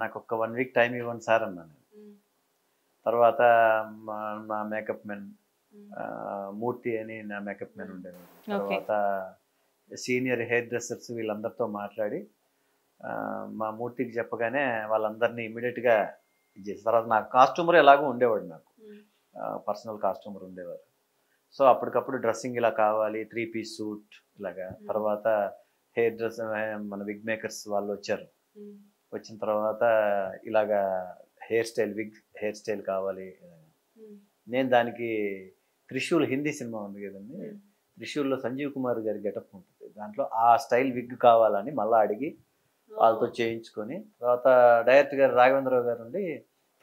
[SPEAKER 2] నాకు ఒక 1 వీక్ టైం ఇవ్వండి సార్ అన్నాను. తర్వాత మా మేకప్ మెన్ మూర్తి అని నా మేకప్ మెన్ ఉండేవాడు. తర్వాత సీనియర్ హెయిర్ డ్రెస్సర్స్ వీళ్ళందరితో మాట్లాడి మా మూర్తికి చెప్పగానే వాళ్ళందరినీ ఇమీడియట్గా ఇచ్చేసి, తర్వాత నాకు కాస్ట్యూమర్ ఎలాగో ఉండేవాడు, నాకు పర్సనల్ కాస్ట్యూమర్ ఉండేవారు. సో అప్పటికప్పుడు డ్రెస్సింగ్ ఇలా కావాలి, 3 పీస్ సూట్ ఇలాగా. తర్వాత హెయిర్ డ్రెస్ మన విగ్ మేకర్స్ వాళ్ళు వచ్చారు. వచ్చిన తర్వాత ఇలాగా విగ్ హెయిర్ స్టైల్ కావాలి. నేను దానికి త్రిశూల్ హిందీ సినిమా ఉంది కదండి, త్రిశూల్లో సంజీవ్ కుమార్ గారి గెటప్ ఉంటుంది, దాంట్లో ఆ స్టైల్ విగ్ కావాలని మళ్ళీ అడిగి వాళ్ళతో చేయించుకొని, తర్వాత డైరెక్టర్ గారు రాఘవేంద్రరావు గారు ఉండి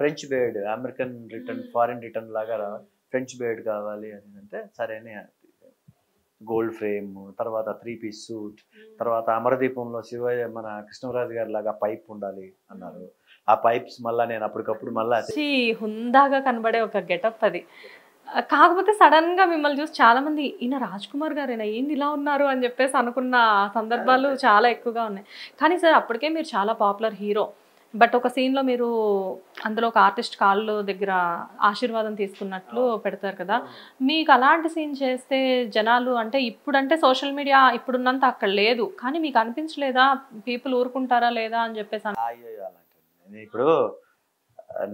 [SPEAKER 2] French beard, American return foreign return లాగా ఫ్రెంచ్ బేర్డ్ కావాలి అని అంటే సరే అని గోల్డ్ ఫ్రేమ్, తర్వాత 3 పీస్ సూట్, తర్వాత అమరదీపంలో శివయ్య మన కృష్ణరాజు గారి లాగా పైప్ ఉండాలి అన్నారు. ఆ పైప్స్ మళ్ళీ నేను అప్పటికప్పుడు మళ్ళీ
[SPEAKER 1] హుందాగా కనబడే ఒక గెటప్ అది. కాకపోతే సడన్ గా మిమ్మల్ని చూసి చాలా మంది ఈయన రాజ్ కుమార్ గారేనా, ఏంది ఇలా ఉన్నారు అని చెప్పేసి అనుకున్న సందర్భాలు చాలా ఎక్కువగా ఉన్నాయి. కానీ సార్ అప్పటికే మీరు చాలా పాపులర్ హీరో, బట్ ఒక సీన్లో మీరు అందులో ఒక ఆర్టిస్ట్ కాళ్ళు దగ్గర ఆశీర్వాదం తీసుకున్నట్లు పెడతారు కదా, మీకు అలాంటి సీన్ చేస్తే జనాలు అంటే ఇప్పుడంటే సోషల్ మీడియా ఇప్పుడున్నంత అక్కడ లేదు, కానీ మీకు అనిపించలేదా పీపుల్ ఊరుకుంటారా లేదా అని చెప్పేసి?
[SPEAKER 2] ఇప్పుడు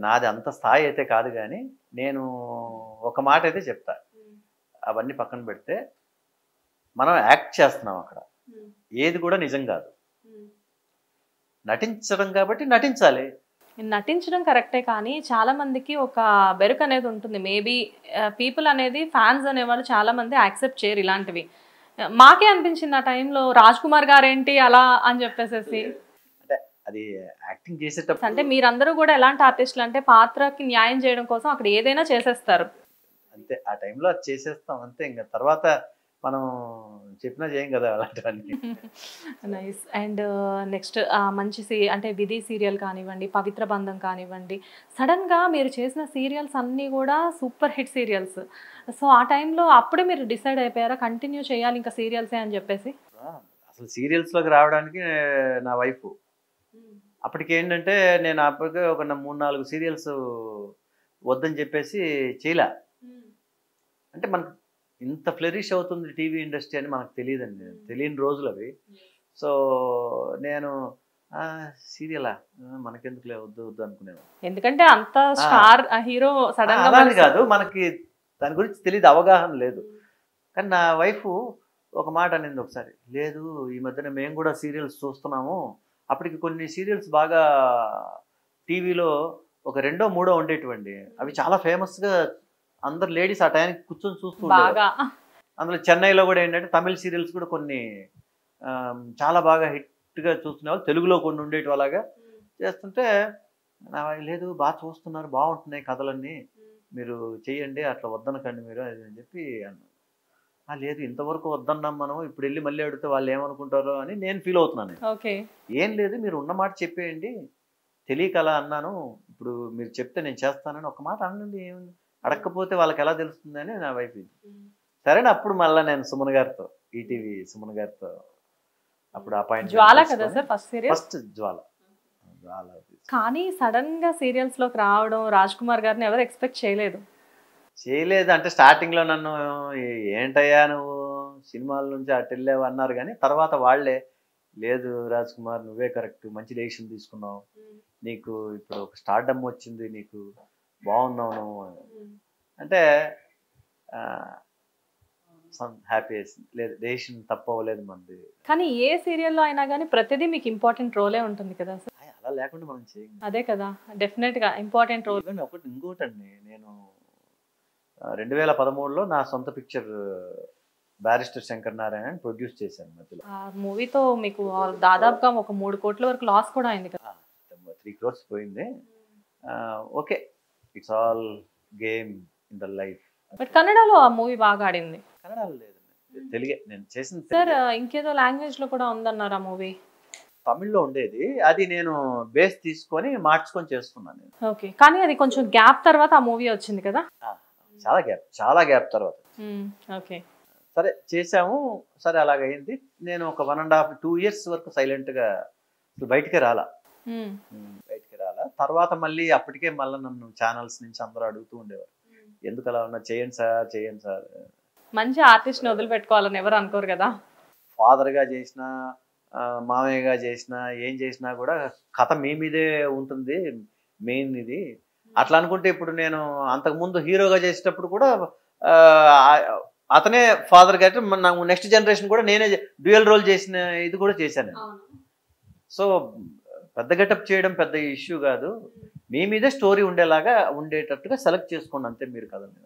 [SPEAKER 2] నాది అంత స్థాయి అయితే కాదు, కానీ నేను ఒక మాట అయితే చెప్తా, అవన్నీ పక్కన పెడితే మనం యాక్ట్ చేస్తున్నాం అక్కడ, ఏది కూడా నిజం కాదు, నటించడం కాబట్టి నటించాలి.
[SPEAKER 1] నటించడం కరెక్టే, కానీ చాలా మందికి ఒక బెరుకు అనేది ఉంటుంది. మేబీ పీపుల్ అనేది ఫ్యాన్స్ అనేవాళ్ళు చాలా మంది యాక్సెప్ట్ చేయరు ఇలాంటివి. మాకే అనిపించింది ఆ టైంలో రాజ్ కుమార్ గారు ఏంటి అలా అని చెప్పేసి.
[SPEAKER 2] అంటే అది యాక్టింగ్ చేసేటప్పుడు
[SPEAKER 1] అంటే మీరందరూ కూడా ఎలాంటి ఆర్టిస్టులు అంటే పాత్రకి న్యాయం చేయడం కోసం అక్కడ ఏదైనా చేసేస్తారు
[SPEAKER 2] అంతే, ఆ టైంలో అది చేసేస్తాం అంతే, ఇంకా తర్వాత మనం చెప్పినా చేయం కదా అలాంటివన్నీ.
[SPEAKER 1] నైస్. అండ్ నెక్స్ట్ మంచి అంటే విధి సీరియల్ కానివ్వండి, పవిత్ర బంధం కానివ్వండి, సడన్గా మీరు చేసిన సీరియల్స్ అన్నీ కూడా సూపర్ హిట్ సీరియల్స్. సో ఆ టైంలో అప్పుడే మీరు డిసైడ్ అయిపోయారా కంటిన్యూ చేయాలి ఇంకా సీరియల్సే అని చెప్పేసి?
[SPEAKER 2] అసలు సీరియల్స్లోకి రావడానికి నా వైఫ్, అప్పటికి ఏంటంటే నేను అప్పటికే ఒక 3-4 సీరియల్స్ వద్దని చెప్పేసి చేయలే. అంటే మనకు ఇంత ఫ్లరిష్ అవుతుంది టీవీ ఇండస్ట్రీ అని మనకు తెలియదండి, తెలియని రోజులు అవి. సో నేను సీరియలా మనకెందుకులే వద్దు వద్దు అనుకునేవాడు,
[SPEAKER 1] ఎందుకంటే అంత స్టార్ హీరో సడన్ గా
[SPEAKER 2] కాదు, మనకి దాని గురించి తెలియదు, అవగాహన లేదు. కానీ నా వైఫ్ ఒక మాట అనింది ఒకసారి, లేదు ఈ మధ్యన మేము కూడా సీరియల్స్ చూస్తున్నాము, అప్పటికి కొన్ని సీరియల్స్ బాగా టీవీలో ఒక 2, 3 ఉండేటువంటి, అవి చాలా ఫేమస్గా అందరు లేడీస్ ఆ టైంకి కూర్చొని చూస్తూ ఉండేవారు. అందులో చెన్నైలో కూడా ఏంటంటే తమిళ సీరియల్స్ కూడా కొన్ని చాలా బాగా హిట్గా చూస్తున్నారు, తెలుగులో కొన్ని ఉండేటి అలాగా చేస్తుంటే లేదు బాగా చూస్తున్నారు, బాగుంటున్నాయి కథలన్నీ, మీరు చెయ్యండి అట్లా వద్దనకండి మీరు అని చెప్పి అన్నాను. లేదు ఇంతవరకు వద్దన్నాం మనం, ఇప్పుడు వెళ్ళి మళ్ళీ అడిగితే వాళ్ళు ఏమనుకుంటారో అని నేను ఫీల్ అవుతున్నాను. ఏం లేదు మీరు ఉన్న మాట చెప్పేయండి, తెలియక అలా అన్నాను, ఇప్పుడు మీరు చెప్తే నేను చేస్తానని ఒక మాట అనండి, ఏముంది, అడగకపోతే వాళ్ళకి ఎలా తెలుస్తుందని నా వైఫ్. సరే అప్పుడు మళ్ళీ నేను సుమన్ గారితో, ఈటీవీ సుమన్ గారితో అప్పుడు ఫస్ట్ జ్వాల.
[SPEAKER 1] కానీ సడన్ గా సీరియల్స్ లోకి రావడం రాజ్ కుమార్ గారిని ఎవరు ఎక్స్పెక్ట్ చేయలేదు
[SPEAKER 2] అంటే స్టార్టింగ్ లో నన్ను ఏంటయ్యా నువ్వు సినిమాల నుంచి అటు వెళ్ళావు అన్నారు, కానీ తర్వాత వాళ్ళే లేదు రాజ్ కుమార్ నువ్వే కరెక్ట్, మంచి డెసిషన్ తీసుకున్నావు, నీకు ఇప్పుడు ఒక స్టార్డమ్ వచ్చింది, నీకు బాగున్నావు నువ్వు అంటే హ్యాపీ లేదు, దేశం తప్పవలేదు మనది.
[SPEAKER 1] కానీ ఏ సీరియల్లో అయినా కానీ ప్రతిదీ మీకు ఇంపార్టెంట్ రోలే ఉంటుంది కదా సార్.
[SPEAKER 2] అలా లేకుండా మనం చేయం.
[SPEAKER 1] అదే కదా, డెఫినెట్గా ఇంపార్టెంట్ రోల్.
[SPEAKER 2] ఇంకోటండి, నేను 2013లో నా సొంత picture barrister Shankar Narayana produce చేశాను. మధ్యలో
[SPEAKER 1] ఆ మూవీతో మీకు దాదాపుగా ఒక 3 కోట్ల వరకు లాస్ కూడా అయింది కదా.
[SPEAKER 2] 3 crores పోయింది. Okay, it's all game in the life.
[SPEAKER 1] But కన్నడలో ఆ మూవీ బాగా ఆడింది.
[SPEAKER 2] కన్నడలో లేదండి, తెలుగే నేను చేసిన.
[SPEAKER 1] సార్ ఇంకేదో లాంగ్వేజ్ లో కూడా ఉందన్నారు ఆ మూవీ.
[SPEAKER 2] తమిళ్లో ఉండేది, అది నేను బేస్ తీసుకొని మార్చుకొని చేసుకున్నాను.
[SPEAKER 1] ఓకే, కానీ అది కొంచెం గ్యాప్ తర్వాత ఆ మూవీ వచ్చింది కదా.
[SPEAKER 2] చాలా గ్యాప్ తర్వాత.
[SPEAKER 1] ఓకే,
[SPEAKER 2] సరే చేసాము, సరే అలాగైంది. నేను ఒక 1.5-2 years వరకు సైలెంట్గా బయటికి రాలా. తర్వాత మళ్ళీ అప్పటికే మళ్ళీ నన్ను ఛానల్స్ నుంచి అందరూ అడుగుతూ ఉండేవారు, ఎందుకు అలా ఉన్నా, చేయండి సార్.
[SPEAKER 1] మంచి ఆర్టిస్ట్ ని వదిలిపెట్టుకోవాలని ఎవరు అనుకోరు కదా.
[SPEAKER 2] ఫాదర్గా చేసినా మామయ్యగా చేసినా ఏం చేసినా కూడా కథ మీ మీదే ఉంటుంది మెయిన్ ఇది. అట్లా అనుకుంటే ఇప్పుడు నేను అంతకుముందు హీరోగా చేసేటప్పుడు కూడా అతనే ఫాదర్ గారి, నాకు నెక్స్ట్ జనరేషన్ కూడా నేనే డ్యూయల్ రోల్ చేసిన ఇది కూడా చేశాను. సో పెద్ద గెటప్ చేయడం పెద్ద ఇష్యూ కాదు, మీ మీదే స్టోరీ ఉండేటట్టుగా సెలెక్ట్ చేసుకోండి అంతే మీరు కదండి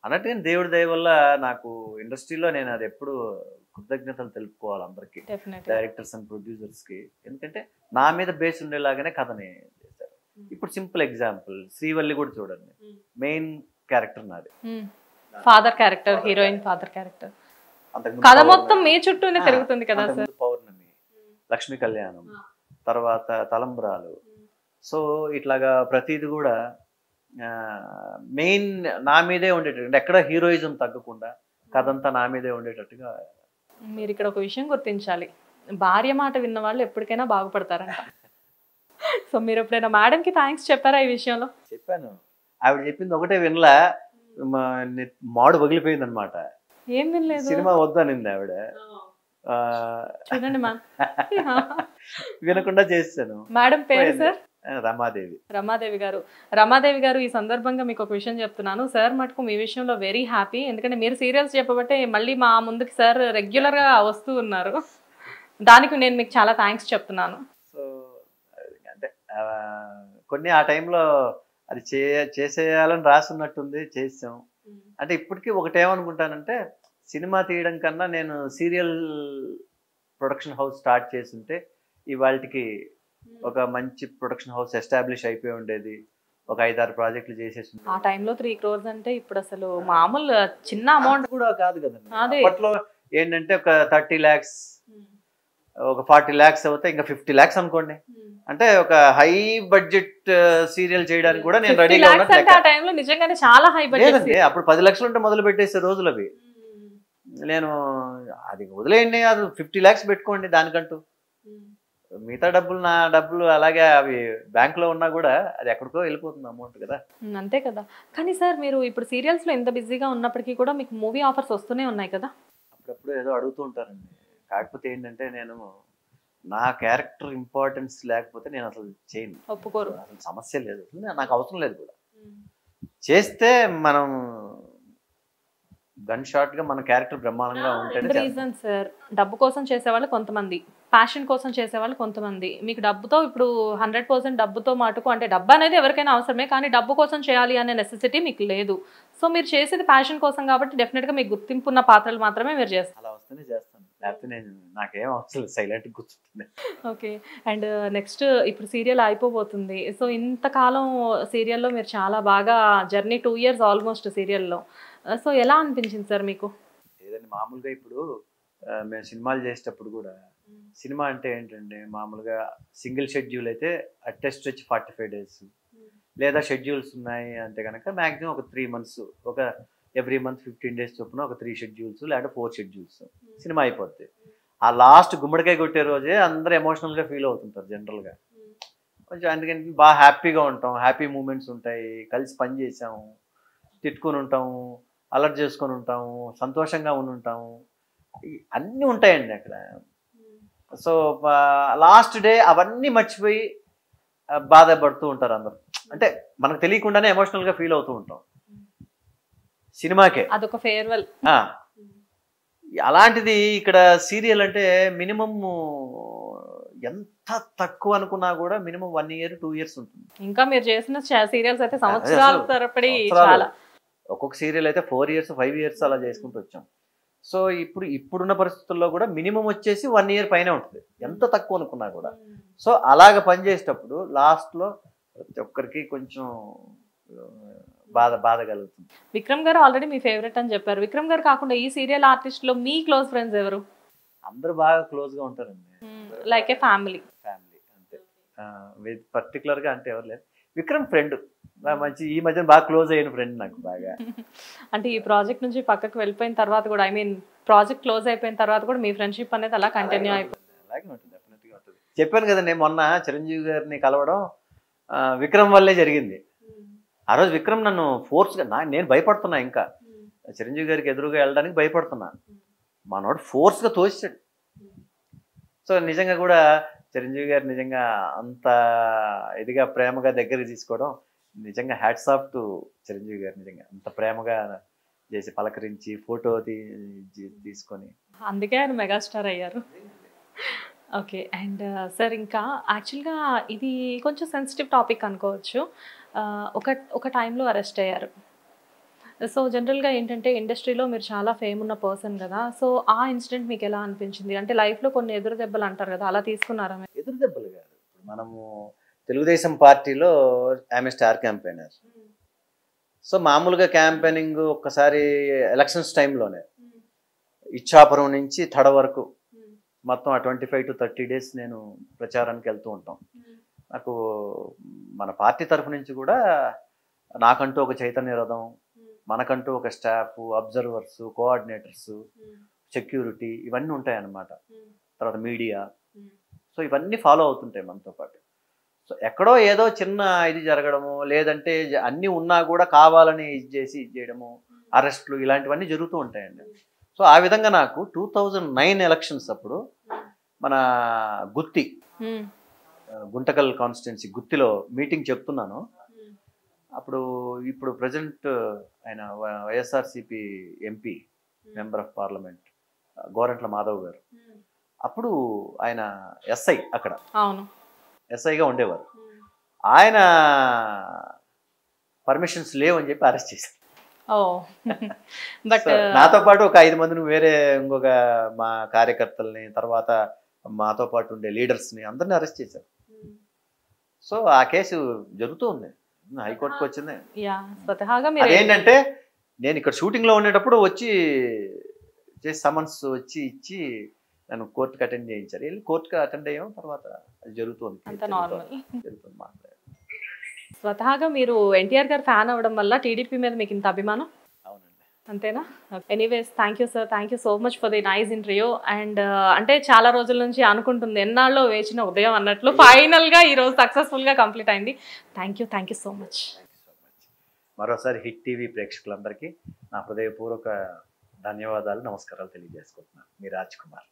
[SPEAKER 2] అన్నట్టుగా. దేవుడి దయ వల్ల నాకు ఇండస్ట్రీలో నేను అది ఎప్పుడు కృతజ్ఞతలు తెలుపుకోవాలి అందరికీ, డైరెక్టర్స్ అండ్ ప్రొడ్యూసర్స్కి. ఎందుకంటే నా మీద బేస్ ఉండేలాగానే కథని చేశారు. ఇప్పుడు సింపుల్ ఎగ్జాంపుల్ శ్రీవల్లి కూడా చూడండి, మెయిన్ క్యారెక్టర్ నాది,
[SPEAKER 1] father character, heroine father character. కథ మొత్తం మీ చుట్టూనే తిరుగుతుంది కదా సార్.
[SPEAKER 2] పౌర్ణమి, లక్ష్మీ కళ్యాణం, తర్వాత తలంబ్రాలు. సో ఇట్లాగా ప్రతిది కూడా మెయిన్ నా మీదే ఉండేటట్టు, ఎక్కడ హీరోయిజం తగ్గకుండా కథంతా నా మీదే ఉండేటట్టుగా.
[SPEAKER 1] మీరు ఇక్కడ ఒక విషయం గుర్తించాలి, భార్య మాట విన్న వాళ్ళు ఎప్పటికైనా బాగుపడతారంట. సో మీరు ఎప్పుడైనా మేడంకి థ్యాంక్స్ చెప్పారా ఈ విషయంలో?
[SPEAKER 2] చెప్పాను, ఆవిడ చెప్పింది ఒకటే వినలా, మాడు పగిలిపోయింది అనమాట.
[SPEAKER 1] ఏం వినలేదు,
[SPEAKER 2] సినిమా వద్దనింది ఆవిడ.
[SPEAKER 1] చూడండి మ్యామ్,
[SPEAKER 2] వినకుండా చేశాను.
[SPEAKER 1] మేడం పేరు సార్?
[SPEAKER 2] రమాదేవి.
[SPEAKER 1] రమాదేవి గారు, ఈ సందర్భంగా మీకు ఒక విషయం చెప్తున్నాను. సార్ మటుకు మీ విషయంలో వెరీ హ్యాపీ, ఎందుకంటే మీరు సీరియల్స్ చెప్పబట్టే మళ్ళీ మా ముందుకి సార్ రెగ్యులర్గా వస్తూ ఉన్నారు. దానికి నేను మీకు చాలా థ్యాంక్స్ చెప్తున్నాను.
[SPEAKER 2] సో అంటే కొన్ని ఆ టైంలో అది చేసేయాలని రాసున్నట్టుంది, చేసాం. అంటే ఇప్పటికీ ఒకటేమనుకుంటానంటే, సినిమా తీయడం కన్నా నేను సీరియల్ ప్రొడక్షన్ హౌస్ స్టార్ట్ చేస్తుంటే ఇవాళకి ఒక మంచి ప్రొడక్షన్ హౌస్ ఎస్టాబ్లిష్ అయిపోయి ఉండేది, ఒక 5-6 ప్రాజెక్టులు చేసేసి.
[SPEAKER 1] ఆ టైంలో 3 crores అంటే ఇప్పుడు అసలు మామూలు చిన్న అమౌంట్
[SPEAKER 2] కూడా కాదు కదండి. అప్పట్లో ఏంటంటే ఒక 30 lakhs, ఒక 40 lakhs అవుతే ఇంకా 50 lakhs అనుకోండి. అంటే ఒక హై బడ్జెట్ సీరియల్ చేయడానికి కూడా నేను రెడీగా
[SPEAKER 1] ఉన్నట్టు. ఆ టైంలో నిజంగానే చాలా హై బడ్జెట్.
[SPEAKER 2] అప్పుడు 10 లక్షలు ఉంటే మొదలు పెట్టేసే రోజులు అవి. నేను అది వదిలేయండి, అది 50 lakhs పెట్టుకోండి దానికంటూ. మిగతా డబ్బులు, నా డబ్బులు అలాగే అవి బ్యాంకులో ఉన్నా కూడా అది ఎక్కడికో వెళ్ళిపోతుంది అమౌంట్ కదా.
[SPEAKER 1] అంతే కదా. కానీ సార్ మీరు ఇప్పుడు సీరియల్స్లో ఎంత బిజీగా ఉన్నప్పటికీ కూడా మీకు మూవీ ఆఫర్స్ వస్తూనే ఉన్నాయి కదా.
[SPEAKER 2] అప్పుడప్పుడు ఏదో అడుగుతూ ఉంటారండి. కాకపోతే ఏంటంటే నేను నా క్యారెక్టర్ ఇంపార్టెన్స్ లేకపోతే నేను అసలు చేయను,
[SPEAKER 1] ఒప్పుకోరు.
[SPEAKER 2] అసలు సమస్య లేదు, నాకు అవసరం లేదు కూడా. చేస్తే మనం గన్ షాట్ గా మన క్యారెక్టర్ బ్రహ్మాండంగా ఉంటేనే.
[SPEAKER 1] రీజన్ సార్, డబ్బు కోసం చేసేవాళ్ళు కొంతమంది, ప్యాషన్ కోసం చేసేవాళ్ళు కొంతమంది. మీకు డబ్బుతో ఇప్పుడు 100% డబ్బుతో మటుకు, అంటే డబ్బు అనేది ఎవరికైనా అవసరమే, కానీ డబ్బు కోసం చేయాలి అనే నెసెసిటీ మీకు లేదు. సో మీరు చేసేది ప్యాషన్ కోసం కాబట్టి డెఫినెట్గా మీకు గుర్తింపు ఉన్న పాత్రలు మాత్రమే మీరు చేస్తారు.
[SPEAKER 2] అలా వస్తేనే చేస్తాను, లేకపోతే నేను నాకేం అవసరం, సైలెంట్ కూర్చుంటుంది.
[SPEAKER 1] ఓకే. అండ్ నెక్స్ట్ ఇప్పుడు సీరియల్ అయిపోబోతుంది. సో ఇంతకాలం సీరియల్లో మీరు చాలా బాగా జర్నీ 2 years ఆల్మోస్ట్ సీరియల్లో. సో ఎలా అనిపించింది సార్ మీకు?
[SPEAKER 2] ఏదండి, మామూలుగా ఇప్పుడు మేము సినిమాలు చేసేటప్పుడు కూడా, సినిమా అంటే ఏంటంటే మామూలుగా సింగిల్ షెడ్యూల్ అయితే టెస్ట్ వచ్చి 45 days, లేదా షెడ్యూల్స్ ఉన్నాయి అంటే కనుక మ్యాక్సిమం ఒక 3 months, ఒక ఎవ్రీ మంత్ 15 days చొప్పున ఒక 3 schedules లేదా 4 schedules సినిమా అయిపోద్ది. ఆ లాస్ట్ గుమ్మడికాయ కొట్టే రోజే అందరూ ఎమోషనల్గా ఫీల్ అవుతుంటారు జనరల్గా. కొంచెం అందుకని బాగా హ్యాపీగా ఉంటాం, హ్యాపీ మూమెంట్స్ ఉంటాయి, కలిసి పని చేసాము, తిట్టుకొని ఉంటాము, అలర్ట్ చేసుకొని ఉంటాము, సంతోషంగా ఉంటాము, అన్నీ ఉంటాయండి అక్కడ. సో లాస్ట్ డే అవన్నీ మర్చిపోయి బాధపడుతూ ఉంటారు అందరు. అంటే మనకు తెలియకుండానే ఎమోషనల్ గా ఫీల్ అవుతూ ఉంటాం సినిమాకే.
[SPEAKER 1] అదొక ఫేర్వెల్.
[SPEAKER 2] ఆ, అలాంటిది ఇక్కడ సీరియల్ అంటే మినిమం ఎంత తక్కువ అనుకున్నా కూడా మినిమం 1 year 2 years ఉంటుంది.
[SPEAKER 1] ఇంకా మీరు చేసిన సీరియల్స్ అయితే
[SPEAKER 2] అదే
[SPEAKER 1] సంవత్సరాల
[SPEAKER 2] అసలు
[SPEAKER 1] తరబడి
[SPEAKER 2] సంవత్సరాలు.
[SPEAKER 1] చాలా.
[SPEAKER 2] ఒక్కొక్క సీరియల్ అయితే 4 years 5 years అలా చేసుకుంటూ వచ్చాం. సో ఇప్పుడున్న పరిస్థితుల్లో కూడా మినిమం వచ్చేసి 1 year పైనే ఉంటుంది ఎంత తక్కువ అనుకున్నా కూడా. సో అలాగ పనిచేసేటప్పుడు లాస్ట్లో ప్రతి ఒక్కరికి కొంచెం బాధ కలుగుతుంది.
[SPEAKER 1] విక్రమ్ గారు ఆల్రెడీ మీ ఫేవరెట్ అని చెప్పారు. విక్రమ్ గారు కాకుండా ఈ సీరియల్ ఆర్టిస్ట్ లో మీ క్లోజ్ ఫ్రెండ్స్ ఎవరు?
[SPEAKER 2] అందరూ బాగా క్లోజ్గా ఉంటారండి,
[SPEAKER 1] లైక్ ఏ ఫ్యామిలీ.
[SPEAKER 2] ఫ్యామిలీ అంతే. పర్టికులర్గా అంటే ఎవరు లేరు. విక్రమ్ ఫ్రెండ్ మంచి, ఈ మధ్యన బాగా క్లోజ్ అయిన ఫ్రెండ్ నాకు బాగా.
[SPEAKER 1] అంటే ఈ ప్రాజెక్ట్ నుంచి పక్కకు వెళ్ళిపోయిన తర్వాత కూడా, ఐ మీన్ ప్రాజెక్ట్ క్లోజ్ అయిపోయిన తర్వాత కూడా మీ ఫ్రెండ్షిప్ అనేది అలా కంటిన్యూ అయిపోయింది.
[SPEAKER 2] అలాగే ఉంటుంది, డెఫినెట్గా ఉంటుంది. చెప్పాను కదా నేను మొన్న చిరంజీవి గారిని కలవడం విక్రమ్ వల్లే జరిగింది. ఆ రోజు విక్రమ్ నన్ను ఫోర్స్గా, నేను భయపడుతున్నా, ఇంకా చిరంజీవి గారికి ఎదురుగా వెళ్ళడానికి భయపడుతున్నా, మనోడు ఫోర్స్గా తోసాడు. సో నిజంగా కూడా చిరంజీవి గారు నిజంగా అంత ఇదిగా ప్రేమగా దగ్గరికి తీసుకోవడం, నిజంగా హ్యాట్స్ ఆఫ్ టు చిరంజీవి గారు. నిజంగా అంత ప్రేమగా చేసి పలకరించి ఫోటో తీసుకొని,
[SPEAKER 1] అందుకే ఆయన మెగాస్టార్ అయ్యారు. ఓకే. అండ్ సార్, ఇంకా యాక్చువల్గా ఇది కొంచెం సెన్సిటివ్ టాపిక్ అనుకోవచ్చు. ఒక టైంలో అరెస్ట్ అయ్యారు. సో జనరల్గా ఏంటంటే ఇండస్ట్రీలో మీరు చాలా ఫేమ్ ఉన్న పర్సన్ కదా. సో ఆ ఇన్సిడెంట్ మీకు ఎలా అనిపించింది? అంటే లైఫ్లో కొన్ని ఎదురు దెబ్బలు అంటారు కదా, అలా తీసుకున్నారా?
[SPEAKER 2] ఎదురు దెబ్బలు కాదు, మనము తెలుగుదేశం పార్టీలో ఆమె స్టార్ క్యాంపెయినర్. సో మామూలుగా క్యాంపెయినింగ్ ఒక్కసారి ఎలక్షన్స్ టైంలోనే ఇచ్చాపురం నుంచి తడ వరకు మొత్తం 25 to 30 days నేను ప్రచారానికి వెళ్తూ ఉంటాం. నాకు మన పార్టీ తరఫు నుంచి కూడా నాకంటూ ఒక చైతన్య రథం, మనకంటూ ఒక స్టాఫ్, అబ్జర్వర్స్, కోఆర్డినేటర్స్, సెక్యూరిటీ, ఇవన్నీ ఉంటాయన్నమాట. తర్వాత మీడియా, సో ఇవన్నీ ఫాలో అవుతుంటాయి మనతో పాటు. సో ఎక్కడో ఏదో చిన్న ఇది జరగడము, లేదంటే అన్నీ ఉన్నా కూడా కావాలని ఇది చేయడము, అరెస్టులు, ఇలాంటివన్నీ జరుగుతూ ఉంటాయండి. సో ఆ విధంగా నాకు 2009 ఎలక్షన్స్ అప్పుడు మన గుంటకల్ కాన్స్టిట్యున్సీ గుత్తిలో మీటింగ్ చెప్తున్నాను. ఇప్పుడు ప్రజెంట్ ఆయన YSRCP MP, member of parliament, Gorantla Madhav గారు, అప్పుడు ఆయన ఎస్ఐ, అక్కడ ఎస్ఐగా ఉండేవారు. ఆయన పర్మిషన్స్ లేవని చెప్పి అరెస్ట్ చేశారు. నాతో పాటు ఒక 5 మందిని, వేరే ఇంకొక మా కార్యకర్తల్ని, తర్వాత మాతో పాటు ఉండే లీడర్స్ని అందరినీ అరెస్ట్ చేశారు. సో ఆ కేసు జరుగుతూ ఉంది, హైకోర్టుకు వచ్చింది. అదేంటంటే నేను ఇక్కడ షూటింగ్లో ఉండేటప్పుడు వచ్చి చేసి సమన్స్ వచ్చి ఇచ్చి నన్ను కోర్టుకి అటెండ్ చేయించారు. వెళ్ళి కోర్టుకి అటెండ్ అయ్యాం. తర్వాత అది జరుగుతుంది.
[SPEAKER 1] స్వతహాగా మీరు ఎన్టీఆర్ గారు ఫ్యాన్ అవ్వడం వల్ల టీడీపీ మీద మీకు ఇంత అభిమానం?
[SPEAKER 2] అవునండి.
[SPEAKER 1] అంతేనా? Anyways, thank you sir, thank you so much for the nice interview. And అంటే చాలా రోజుల నుంచి అనుకుంటుంది, ఎన్నాళ్ళలో వేచిన ఉదయం అన్నట్లు ఫైనల్గా ఈరోజు సక్సెస్ఫుల్గా కంప్లీట్ అయింది. Thank you so much.
[SPEAKER 2] మరోసారి హిట్ టీవీ ప్రేక్షకులందరికీ నా హృదయపూర్వక ధన్యవాదాలు, నమస్కారాలు తెలియజేసుకుంటున్నాను. మీ రాజ్ కుమార్.